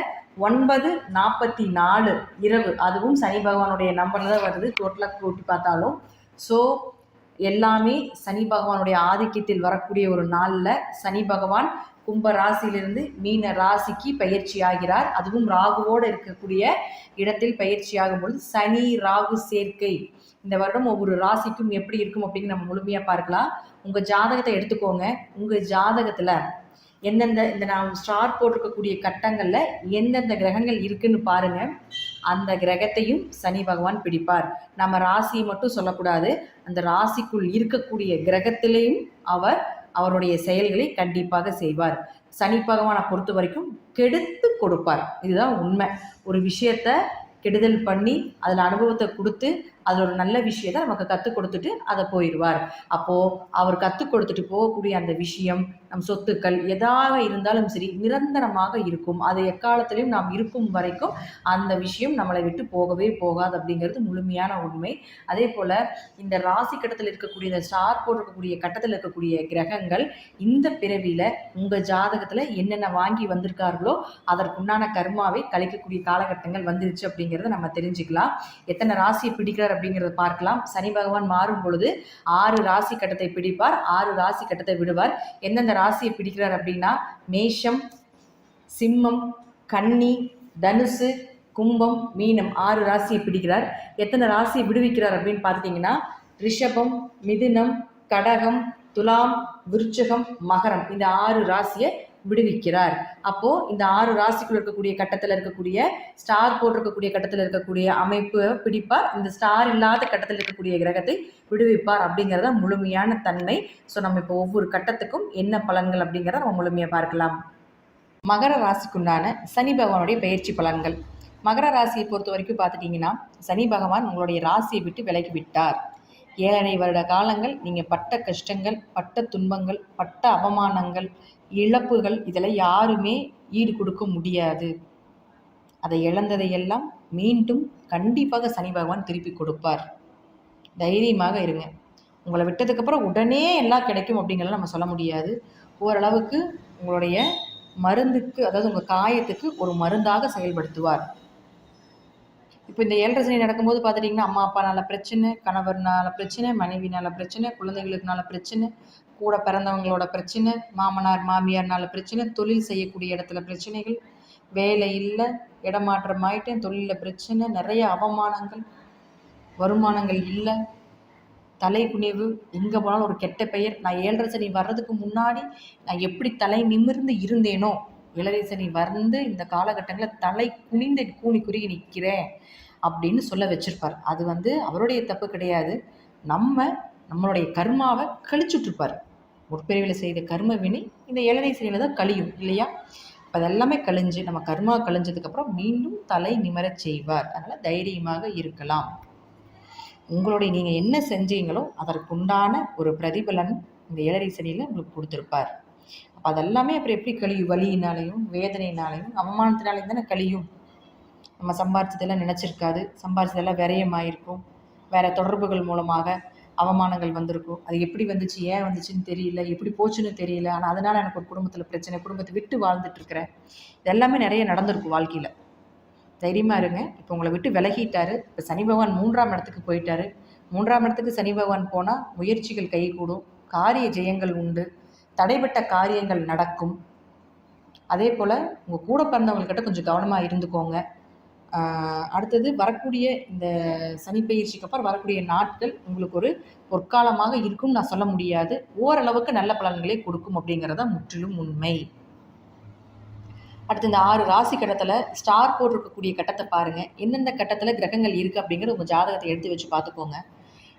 9:44 இரவு, அதுவும் சனி பகவானுடைய நம்பர்ல தான் வருது, டோட்டலாக கூட்டி பார்த்தாலும். ஸோ எல்லாமே சனி பகவானுடைய ஆதிக்கத்தில் வரக்கூடிய ஒரு நாளில் சனி பகவான் கும்ப ராசியிலிருந்து மீன ராசிக்கு பயிற்சி ஆகிறார். அதுவும் ராகுவோடு இருக்கக்கூடிய இடத்தில் பயிற்சி ஆகும் பொழுது சனி ராகு சேர்க்கை இந்த வருடம் ஒவ்வொரு ராசிக்கும் எப்படி இருக்கும் அப்படின்னு நம்ம முழுமையாக பார்க்கலாம். உங்கள் ஜாதகத்தை எடுத்துக்கோங்க. உங்கள் ஜாதகத்தில் எந்தெந்த இந்த நான் ஸ்டார் போட்டிருக்கக்கூடிய கட்டங்களில் எந்தெந்த கிரகங்கள் இருக்குன்னு பாருங்கள். அந்த கிரகத்தையும் சனி பகவான் பிடிப்பார். நம்ம ராசியை மட்டும் சொல்லக்கூடாது, அந்த ராசிக்குள் இருக்கக்கூடிய கிரகத்திலேயும் அவருடைய செயல்களை கண்டிப்பாக செய்வார். சனி பகவானை பொறுத்த வரைக்கும் கெடுத்து கொடுப்பார். இதுதான் உண்மை. ஒரு விஷயத்த கெடுதல் பண்ணி அதில் அனுபவத்தை கொடுத்து அதில் ஒரு நல்ல விஷயத்தை நமக்கு கற்றுக் கொடுத்துட்டு அதை போயிடுவார். அப்போது அவர் கற்றுக் கொடுத்துட்டு போகக்கூடிய அந்த விஷயம் நம் சொத்துக்கள் எதாக இருந்தாலும் சரி நிரந்தரமாக இருக்கும். அது எக்காலத்திலையும் நாம் இருக்கும் வரைக்கும் அந்த விஷயம் நம்மளை விட்டு போகவே போகாது அப்படிங்கிறது முழுமையான உண்மை. அதே போல் இந்த ராசி கட்டத்தில் இருக்கக்கூடிய இந்த ஸ்டார் போட்டிருக்கக்கூடிய கட்டத்தில் இருக்கக்கூடிய கிரகங்கள் இந்த பிறவியில் உங்கள் ஜாதகத்தில் என்னென்ன வாங்கி வந்திருக்கார்களோ அதற்குண்டான கர்மாவை கழிக்கக்கூடிய காலகட்டங்கள் வந்துருச்சு அப்படிங்கிறத நம்ம தெரிஞ்சுக்கலாம். எத்தனை ராசியை பிடிக்கிறார் அப்படிங்கிறத பார்க்கலாம். சனி பகவான் மாறும் பொழுது 6 ராசி கட்டத்தை பிடிப்பார், 6 ராசி கட்டத்தை விடுவார். எந்தெந்த ராசியை பிடிக்கிறார் அப்படின்னா மேஷம், சிம்மம், கன்னி, தனுசு, கும்பம், மீனம் 6 ராசியை பிடிக்கிறார். எத்தனை ராசியை விடுவிக்கிறார் அப்படின்னு பார்த்துட்டிங்கன்னா ரிஷபம், மிதுனம், கடகம், துலாம், விருச்சகம், மகரம் இந்த 6 ராசியை விடுவிக்கிறார். அப்போ இந்த 6 ராசிக்குள்ள இருக்கக்கூடிய கட்டத்தில் இருக்கக்கூடிய ஸ்டார் போட்டிருக்கக்கூடிய கட்டத்தில் இருக்கக்கூடிய அமைப்பு பிடிப்பார், இந்த ஸ்டார் இல்லாத கட்டத்தில் இருக்கக்கூடிய கிரகத்தை விடுவிப்பார் அப்படிங்கிறத முழுமையான தன்மை. ஸோ நம்ம இப்போ ஒவ்வொரு கட்டத்துக்கும் என்ன பலன்கள் அப்படிங்கிறத நம்ம முழுமையாக பார்க்கலாம். மகர ராசிக்குண்டான சனி பகவானுடைய பயிற்சி பலன்கள். மகர ராசியை பொறுத்த வரைக்கும் பார்த்துட்டிங்கன்னா சனி பகவான் உங்களுடைய ராசியை விட்டு விலகி விட்டார். 7.5 வருட காலங்கள் நீங்கள் பட்ட கஷ்டங்கள், பட்ட துன்பங்கள், பட்ட அவமானங்கள், இழப்புகள் இதெல்லாம் யாருமே ஈடு கொடுக்க முடியாது. அதை இழந்ததையெல்லாம் மீண்டும் கண்டிப்பாக சனி பகவான் திருப்பி கொடுப்பார். தைரியமாக இருங்க. உங்களை விட்டதுக்கப்புறம் உடனே எல்லாம் கிடைக்கும் அப்படிங்கிறத நம்ம சொல்ல முடியாது. ஓரளவுக்கு உங்களுடைய மருந்துக்கு, அதாவது உங்கள் காயத்துக்கு ஒரு மருந்தாக செயல்படுத்துவார். இப்போ இந்த 7.5 சனி நடக்கும்போது பார்த்துட்டிங்கன்னா அம்மா அப்பானால பிரச்சனை, கணவர்னால பிரச்சனை, மனைவினால பிரச்சனை, குழந்தைகளுக்குனால பிரச்சனை, கூட பிறந்தவங்களோட பிரச்சனை, மாமனார் மாமியார்னால பிரச்சனை, தொழில் செய்யக்கூடிய இடத்துல பிரச்சனைகள், வேலை இல்லை, இடமாற்றம் ஆயிட்டேன், தொழிலில் பிரச்சனை, நிறைய அவமானங்கள், வருமானங்கள் இல்லை, தலை குனிவு, எங்கே போனாலும் ஒரு கெட்ட பெயர். நான் 7.5 சனி வர்றதுக்கு முன்னாடி நான் எப்படி தலை நிமிர்ந்து இருந்தேனோ 7.5 சனி வந்து இந்த காலகட்டங்களில் தலை குனிந்து கூனி குறுகி நிற்கிறேன் அப்படின்னு சொல்ல வச்சிருப்பார். அது அவருடைய தப்பு கிடையாது. நம்மளுடைய கர்மாவை கழிச்சுட்ருப்பார். முற்பிரிவில் செய்த கர்ம வினை இந்த 7.5 சனியில் தான் கழியும் இல்லையா? இப்போ அதெல்லாமே கழிஞ்சு நம்ம கர்மா கழிஞ்சதுக்கப்புறம் மீண்டும் தலை நிமிரச் செய்வார். அதனால் தைரியமாக இருக்கலாம். உங்களுடைய நீங்கள் என்ன செஞ்சீங்களோ அதற்குண்டான ஒரு பிரதிபலன் இந்த 7.5 சனியில் உங்களுக்கு கொடுத்துருப்பார். அப்போ அதெல்லாமே அப்புறம் எப்படி கழியும்? வலியினாலையும் வேதனையினாலையும் அவமானத்தினாலையும் தானே கழியும். நம்ம சம்பாரிச்சதெல்லாம் நினச்சிருக்காது, சம்பாரிச்சதெல்லாம் விரயமாயிருக்கும், வேறு தொடர்புகள் மூலமாக அவமானங்கள் வந்திருக்கும். அது எப்படி வந்துச்சு, ஏன் வந்துச்சுன்னு தெரியல, எப்படி போச்சுன்னு தெரியல, ஆனால் அதனால் எனக்கு ஒரு குடும்பத்தில் பிரச்சனை, குடும்பத்தை விட்டு வாழ்ந்துட்டுருக்கிறேன், இதெல்லாமே நிறைய நடந்திருக்கும் வாழ்க்கையில். தைரியமாக இருங்க. இப்போ உங்களை விட்டு விலகிட்டார். இப்போ சனி பகவான் 3ஆம் இடத்துக்கு போயிட்டார். 3ஆம் இடத்துக்கு சனி பகவான் போனால் முயற்சிகள் கைகூடும், காரிய ஜெயங்கள் உண்டு, தடைப்பட்ட காரியங்கள் நடக்கும். அதே போல் உங்கள் கூட பிறந்தவங்கக்கிட்ட கொஞ்சம் கவனமாக இருந்துக்கோங்க. அடுத்தது வரக்கூடிய இந்த சனி பயிற்சிக்கு அப்புறம் வரக்கூடிய நாட்கள் உங்களுக்கு ஒரு பொற்காலமாக இருக்கும்னு நான் சொல்ல முடியாது. ஓரளவுக்கு நல்ல பலன்களை கொடுக்கும் அப்படிங்கிறத முற்றிலும் உண்மை. அடுத்து இந்த 6 ராசி கட்டத்தில் ஸ்டார் போட்டிருக்கக்கூடிய கட்டத்தை பாருங்கள். எந்தெந்த கட்டத்தில் கிரகங்கள் இருக்குது அப்படிங்கிறது உங்கள் ஜாதகத்தை எடுத்து வச்சு பார்த்துக்கோங்க.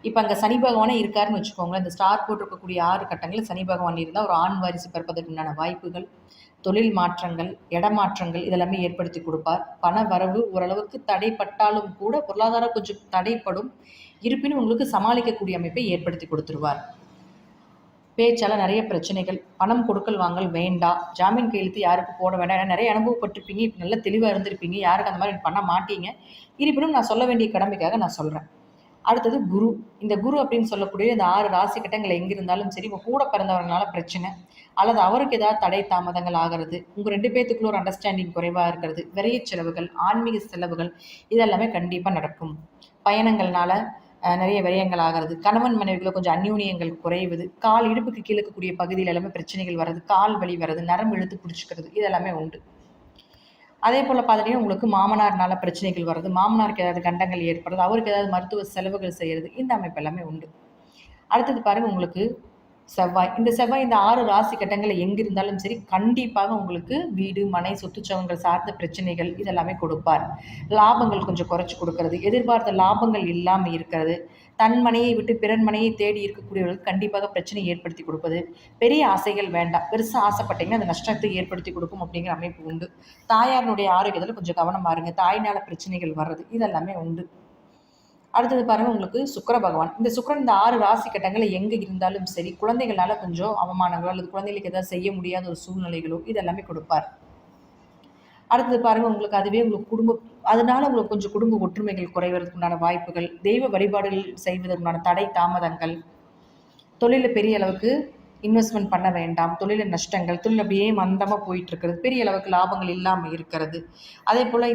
இப்போ அங்கே சனி பகவானே இருக்காருன்னு வச்சுக்கோங்களேன். இந்த ஸ்டார் போட்டிருக்கக்கூடிய 6 கட்டங்களில் சனி பகவான் இருந்தால் ஒரு ஆண் வாரிசு பிறப்பதற்குண்டான வாய்ப்புகள், தொழில் மாற்றங்கள், இடமாற்றங்கள் இதெல்லாமே ஏற்படுத்தி கொடுப்பார். பண வரவு ஓரளவுக்கு தடைப்பட்டாலும் கூட பொருளாதாரம் கொஞ்சம் தடைப்படும், இருப்பினும் உங்களுக்கு சமாளிக்கக்கூடிய அமைப்பை ஏற்படுத்தி கொடுத்துருவார். பேச்சால் நிறைய பிரச்சனைகள், பணம் கொடுக்கல் வாங்கல் வேண்டாம், ஜாமீன் கையெழுத்து யாருக்கு போட வேண்டாம். ஏன்னா நிறைய அனுபவப்பட்டிருப்பீங்க, இப்போ நல்லா தெளிவாக இருந்திருப்பீங்க, யாருக்கு அந்த மாதிரி பண்ண மாட்டீங்க. இருப்பினும் நான் சொல்ல வேண்டிய கடமைக்காக நான் சொல்கிறேன். அடுத்தது குரு. இந்த குரு அப்படின்னு சொல்லக்கூடிய இந்த 6 ராசி கட்டங்கள் எங்கே இருந்தாலும் சரி, இப்போ கூட பிறந்தவங்களால பிரச்சனை அல்லது அவருக்கு ஏதாவது தடை தாமதங்கள் ஆகிறது, உங்கள் 2 பேர்த்துக்குள்ள ஒரு அண்டர்ஸ்டாண்டிங் குறைவாக இருக்கிறது, விரைய செலவுகள், ஆன்மீக செலவுகள் இதெல்லாமே கண்டிப்பாக நடக்கும். பயணங்கள்னால நிறைய விரயங்கள் ஆகிறது, கணவன் மனைவிகளை கொஞ்சம் அந்யூன்யங்கள் குறைவது, கால் இடுப்புக்கு கீழே இருக்கக்கூடிய பகுதியில் எல்லாமே பிரச்சனைகள் வர்றது, கால் வலி வர்றது, நரம்பு இழுத்து பிடிச்சிக்கிறது இதெல்லாமே உண்டு. அதே போல் பார்த்துட்டிங்கன்னா உங்களுக்கு மாமனார்னால பிரச்சனைகள் வர்றது, மாமனாருக்கு ஏதாவது கண்டங்கள் ஏற்படுறது, அவருக்கு ஏதாவது மருத்துவ செலவுகள் செய்கிறது, இந்த அமைப்பு எல்லாமே உண்டு. அடுத்தது பாருங்கள், உங்களுக்கு செவ்வாய். இந்த செவ்வாய் இந்த 6 ராசி கட்டங்கள்ல எங்க இருந்தாலும் சரி, கண்டிப்பாக உங்களுக்கு வீடு, மனை, சொத்துச்சவங்கள் சார்ந்த பிரச்சனைகள் இதெல்லாமே கொடுப்பார். லாபங்கள் கொஞ்சம் குறைச்சு கொடுக்கறது, எதிர்பார்த்த லாபங்கள் இல்லாம இருக்கிறது, தன் மனையை விட்டு பிறன் மனையை தேடி இருக்கக்கூடியவர்களுக்கு கண்டிப்பாக பிரச்சனையை ஏற்படுத்தி கொடுப்பது, பெரிய ஆசைகள் வேண்டாம், பெருசா ஆசைப்பட்டீங்கன்னா அது நஷ்டத்தை ஏற்படுத்தி கொடுக்கும் அப்படிங்கிற அமைப்பு உண்டு. தாயாரினுடைய ஆரோக்கியத்துல கொஞ்சம் கவனமா இருங்க. தாயினால பிரச்சனைகள் வர்றது இதெல்லாமே உண்டு. அடுத்தது பாருங்க, உங்களுக்கு சுக்கிர பகவான். இந்த சுக்கிரன் இந்த 6 ராசி கட்டங்கள்ல எங்க இருந்தாலும் சரி, குழந்தைகளால கொஞ்சம் அவமானங்களோ அல்லது குழந்தைகளுக்கு ஏதாவது செய்ய முடியாத ஒரு சூழ்நிலைகளோ இதெல்லாமே கொடுப்பார். அடுத்தது பாருங்க, உங்களுக்கு அதுவே உங்களுக்கு அதனால உங்களுக்கு கொஞ்சம் குடும்ப ஒற்றுமைகள் குறைவதற்கு உண்டான வாய்ப்புகள், தெய்வ வழிபாடுகள் செய்வதற்குண்டான தடை தாமதங்கள், தொழில பெரிய அளவுக்கு இன்வெஸ்ட்மெண்ட் பண்ண வேண்டாம், தொழில நஷ்டங்கள், தொழில் அப்படியே மந்தமாக போயிட்டு இருக்கிறது, பெரிய அளவுக்கு லாபங்கள் இல்லாமல் இருக்கிறது. அதே போல்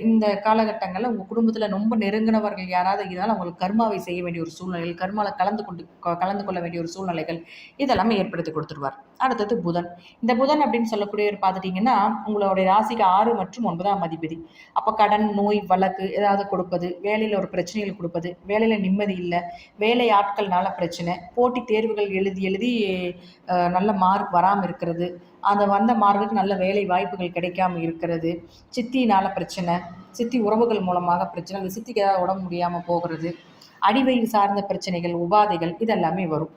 இந்த காலகட்டங்களில் உங்கள் குடும்பத்தில் ரொம்ப நெருங்கினவர்கள் யாராவது இருந்தாலும் அவங்களுக்கு கர்மாவை செய்ய வேண்டிய ஒரு சூழ்நிலைகள், கர்மாவில் கலந்து கொள்ள வேண்டிய ஒரு சூழ்நிலைகள் இதெல்லாமே ஏற்படுத்தி கொடுத்துருவார். அடுத்தது புதன். இந்த புதன் அப்படின்னு சொல்லக்கூடியவர் பார்த்துட்டிங்கன்னா உங்களுடைய ராசிக்கு 6 மற்றும் 9ஆம் அதிபதி. அப்போ கடன், நோய், வழக்கு ஏதாவது கொடுப்பது, வேலையில் ஒரு பிரச்சனைகள் கொடுப்பது, வேலையில் நிம்மதி இல்லை, வேலை ஆட்கள்னால பிரச்சனை, போட்டி தேர்வுகள் எழுதி நல்ல மார்க் வராமல் இருக்கிறது, அந்த வந்த மார்க்குக்கு நல்ல வேலை வாய்ப்புகள் கிடைக்காம இருக்கிறது, சித்தினால பிரச்சனை, சித்தி உறவுகள் மூலமாக பிரச்சனை, அந்த சித்திக்கு ஏதாவது உடம்பு முடியாமல் போகிறது, அடிவயிறு சார்ந்த பிரச்சனைகள், உபாதைகள் இதெல்லாமே வரும்.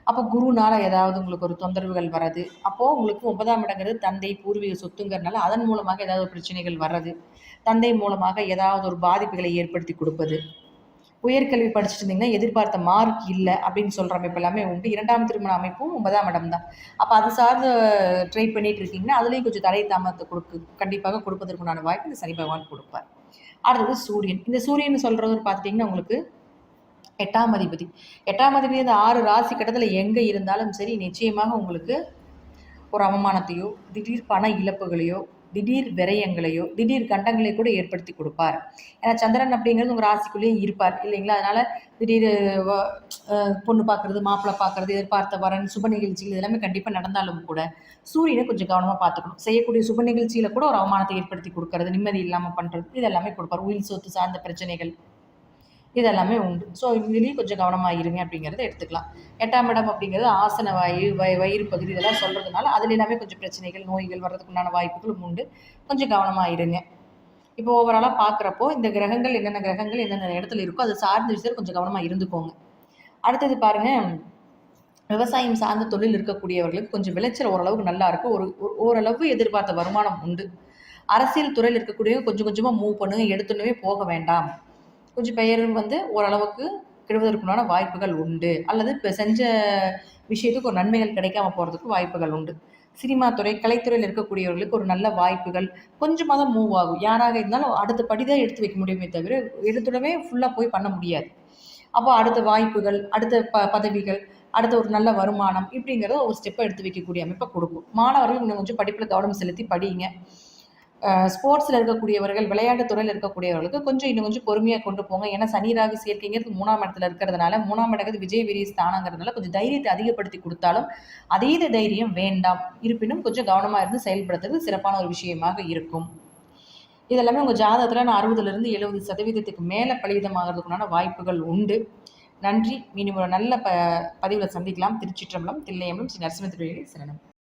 அப்போ குருனால ஏதாவது உங்களுக்கு ஒரு தொந்தரவுகள் வர்றது, அப்போது உங்களுக்கு 9ஆம் இடங்கிறது தந்தை பூர்வீக சொத்துங்கிறதுனால அதன் மூலமாக ஏதாவது பிரச்சனைகள் வர்றது, தந்தை மூலமாக ஏதாவது ஒரு பாதிப்புகளை ஏற்படுத்தி கொடுப்பது, உயர்கல்வி படிச்சுட்டு இருந்தீங்கன்னா எதிர்பார்த்த மார்க் இல்லை அப்படின்னு சொல்கிற அமைப்பு எல்லாமே உண்டு. 2ஆம் திருமண அமைப்பும் 9ஆம் இடம் தான். அப்போ அது சார்ந்து ட்ரை பண்ணிட்டு இருக்கீங்கன்னா அதுலேயும் கொஞ்சம் தடை தாமதத்தை கண்டிப்பாக கொடுப்பதற்குண்டான வாய்ப்பு இந்த சனி பகவான் கொடுப்பார். அடுத்தது சூரியன். இந்த சூரியன் சொல்கிறது பார்த்துட்டிங்கன்னா உங்களுக்கு 8ஆம் அதிபதி. 8ஆம் அதிபதி இந்த 6 ராசி கட்டத்தில் எங்கே இருந்தாலும் சரி, நிச்சயமாக உங்களுக்கு ஒரு அவமானத்தையோ, திடீர் பண இழப்புகளையோ, திடீர் விரயங்களையோ, திடீர் கண்டங்களை கூட ஏற்படுத்தி கொடுப்பார். ஏன்னா சந்திரன் அப்படிங்கிறது உங்கள் ராசிக்குள்ளேயும் இருப்பார் இல்லைங்களா? அதனால திடீர் பொண்ணு பார்க்கறது, மாப்பிள்ளை பார்க்கறது, எதிர்பார்த்த வரன், சுப நிகழ்ச்சிகள் இதெல்லாமே கண்டிப்பாக நடந்தாலும் கூட சூரியனை கொஞ்சம் கவனமாக பார்த்துக்கணும். செய்யக்கூடிய சுப நிகழ்ச்சியில் கூட ஒரு அவமானத்தை ஏற்படுத்தி கொடுக்கறது, நிம்மதி இல்லாமல் பண்ணுறது இதெல்லாமே கொடுப்பார். உயிர் சொத்து சார்ந்த பிரச்சனைகள் இதெல்லாமே உண்டு. ஸோ இதுலேயும் கொஞ்சம் கவனமாக இருங்க அப்படிங்கிறத எடுத்துக்கலாம். 8ஆம் இடம் அப்படிங்கிறது ஆசன வாயு, வயிறு பகுதி இதெல்லாம் சொல்கிறதுனால அதில் எல்லாமே கொஞ்சம் பிரச்சனைகள், நோய்கள் வர்றதுக்குண்டான வாய்ப்புகளும் உண்டு. கொஞ்சம் கவனமாக இருங்க. இப்போ ஓவராலாக பார்க்குறப்போ இந்த கிரகங்கள் எந்தெந்த இடத்துல இருக்கோ அது சார்ந்த விஷயத்தில் கொஞ்சம் கவனமாக இருந்துக்கோங்க. அடுத்தது பாருங்கள், விவசாயம் சார்ந்த தொழில் இருக்கக்கூடியவர்களுக்கு கொஞ்சம் விளைச்சல் ஓரளவுக்கு நல்லா இருக்கும். ஓரளவு எதிர்பார்த்த வருமானம் உண்டு. அரசியல் துறையில் இருக்கக்கூடியவங்க கொஞ்சம் கொஞ்சமாக மூவ் பண்ணுங்க, எடுத்துனவே போக வேண்டாம். கொஞ்சம் பெயர் ஓரளவுக்கு கெடுவதற்குண்டான வாய்ப்புகள் உண்டு, அல்லது இப்போ செஞ்ச விஷயத்துக்கு ஒரு நன்மைகள் கிடைக்காம போகிறதுக்கு வாய்ப்புகள் உண்டு. சினிமா துறை, கலைத்துறையில் இருக்கக்கூடியவர்களுக்கு ஒரு நல்ல வாய்ப்புகள் கொஞ்சமாக தான் மூவ் ஆகும். யாராக இருந்தாலும் அடுத்த படி தான் எடுத்து வைக்க முடியுமே தவிர எடுத்துடவே ஃபுல்லாக போய் பண்ண முடியாது. அப்போ அடுத்த வாய்ப்புகள், அடுத்த பதவிகள், அடுத்த ஒரு நல்ல வருமானம் இப்படிங்கிறத ஒரு ஸ்டெப்பை எடுத்து வைக்கக்கூடிய அமைப்பை கொடுக்கும். மாணவர்கள் இன்னும் கொஞ்சம் படிப்பில் கவனம் செலுத்தி படிங்க. ஸ்போர்ட்ஸில் இருக்கக்கூடியவர்கள், விளையாட்டு துறையில் இருக்கக்கூடியவர்களுக்கு இன்னும் கொஞ்சம் பொறுமையாக கொண்டு போங்க. ஏன்னா சனி ராகு சேர்க்கைங்கிறது 3ஆம் இடத்துல இருக்கிறதுனால, 3ஆம் இடங்கிறது விஜய் வீரிய ஸ்தானங்கிறதுனால கொஞ்சம் தைரியத்தை அதிகப்படுத்தி கொடுத்தாலும் அதீத தைரியம் வேண்டாம். இருப்பினும் கொஞ்சம் கவனமாக இருந்து செயல்படுத்துறது சிறப்பான ஒரு விஷயமாக இருக்கும். இதெல்லாமே உங்கள் ஜாதகத்தில் 60% 70% மேலே பலிதமாகிறதுக்குண்டான வாய்ப்புகள் உண்டு. நன்றி. மீண்டும் ஒரு நல்ல பதிவில் சந்திக்கலாம். திருச்சிற்றம்பலம், தில்லையம்பலம், ஸ்ரீ நரசிம்ம திருவடிகளே சரணம்.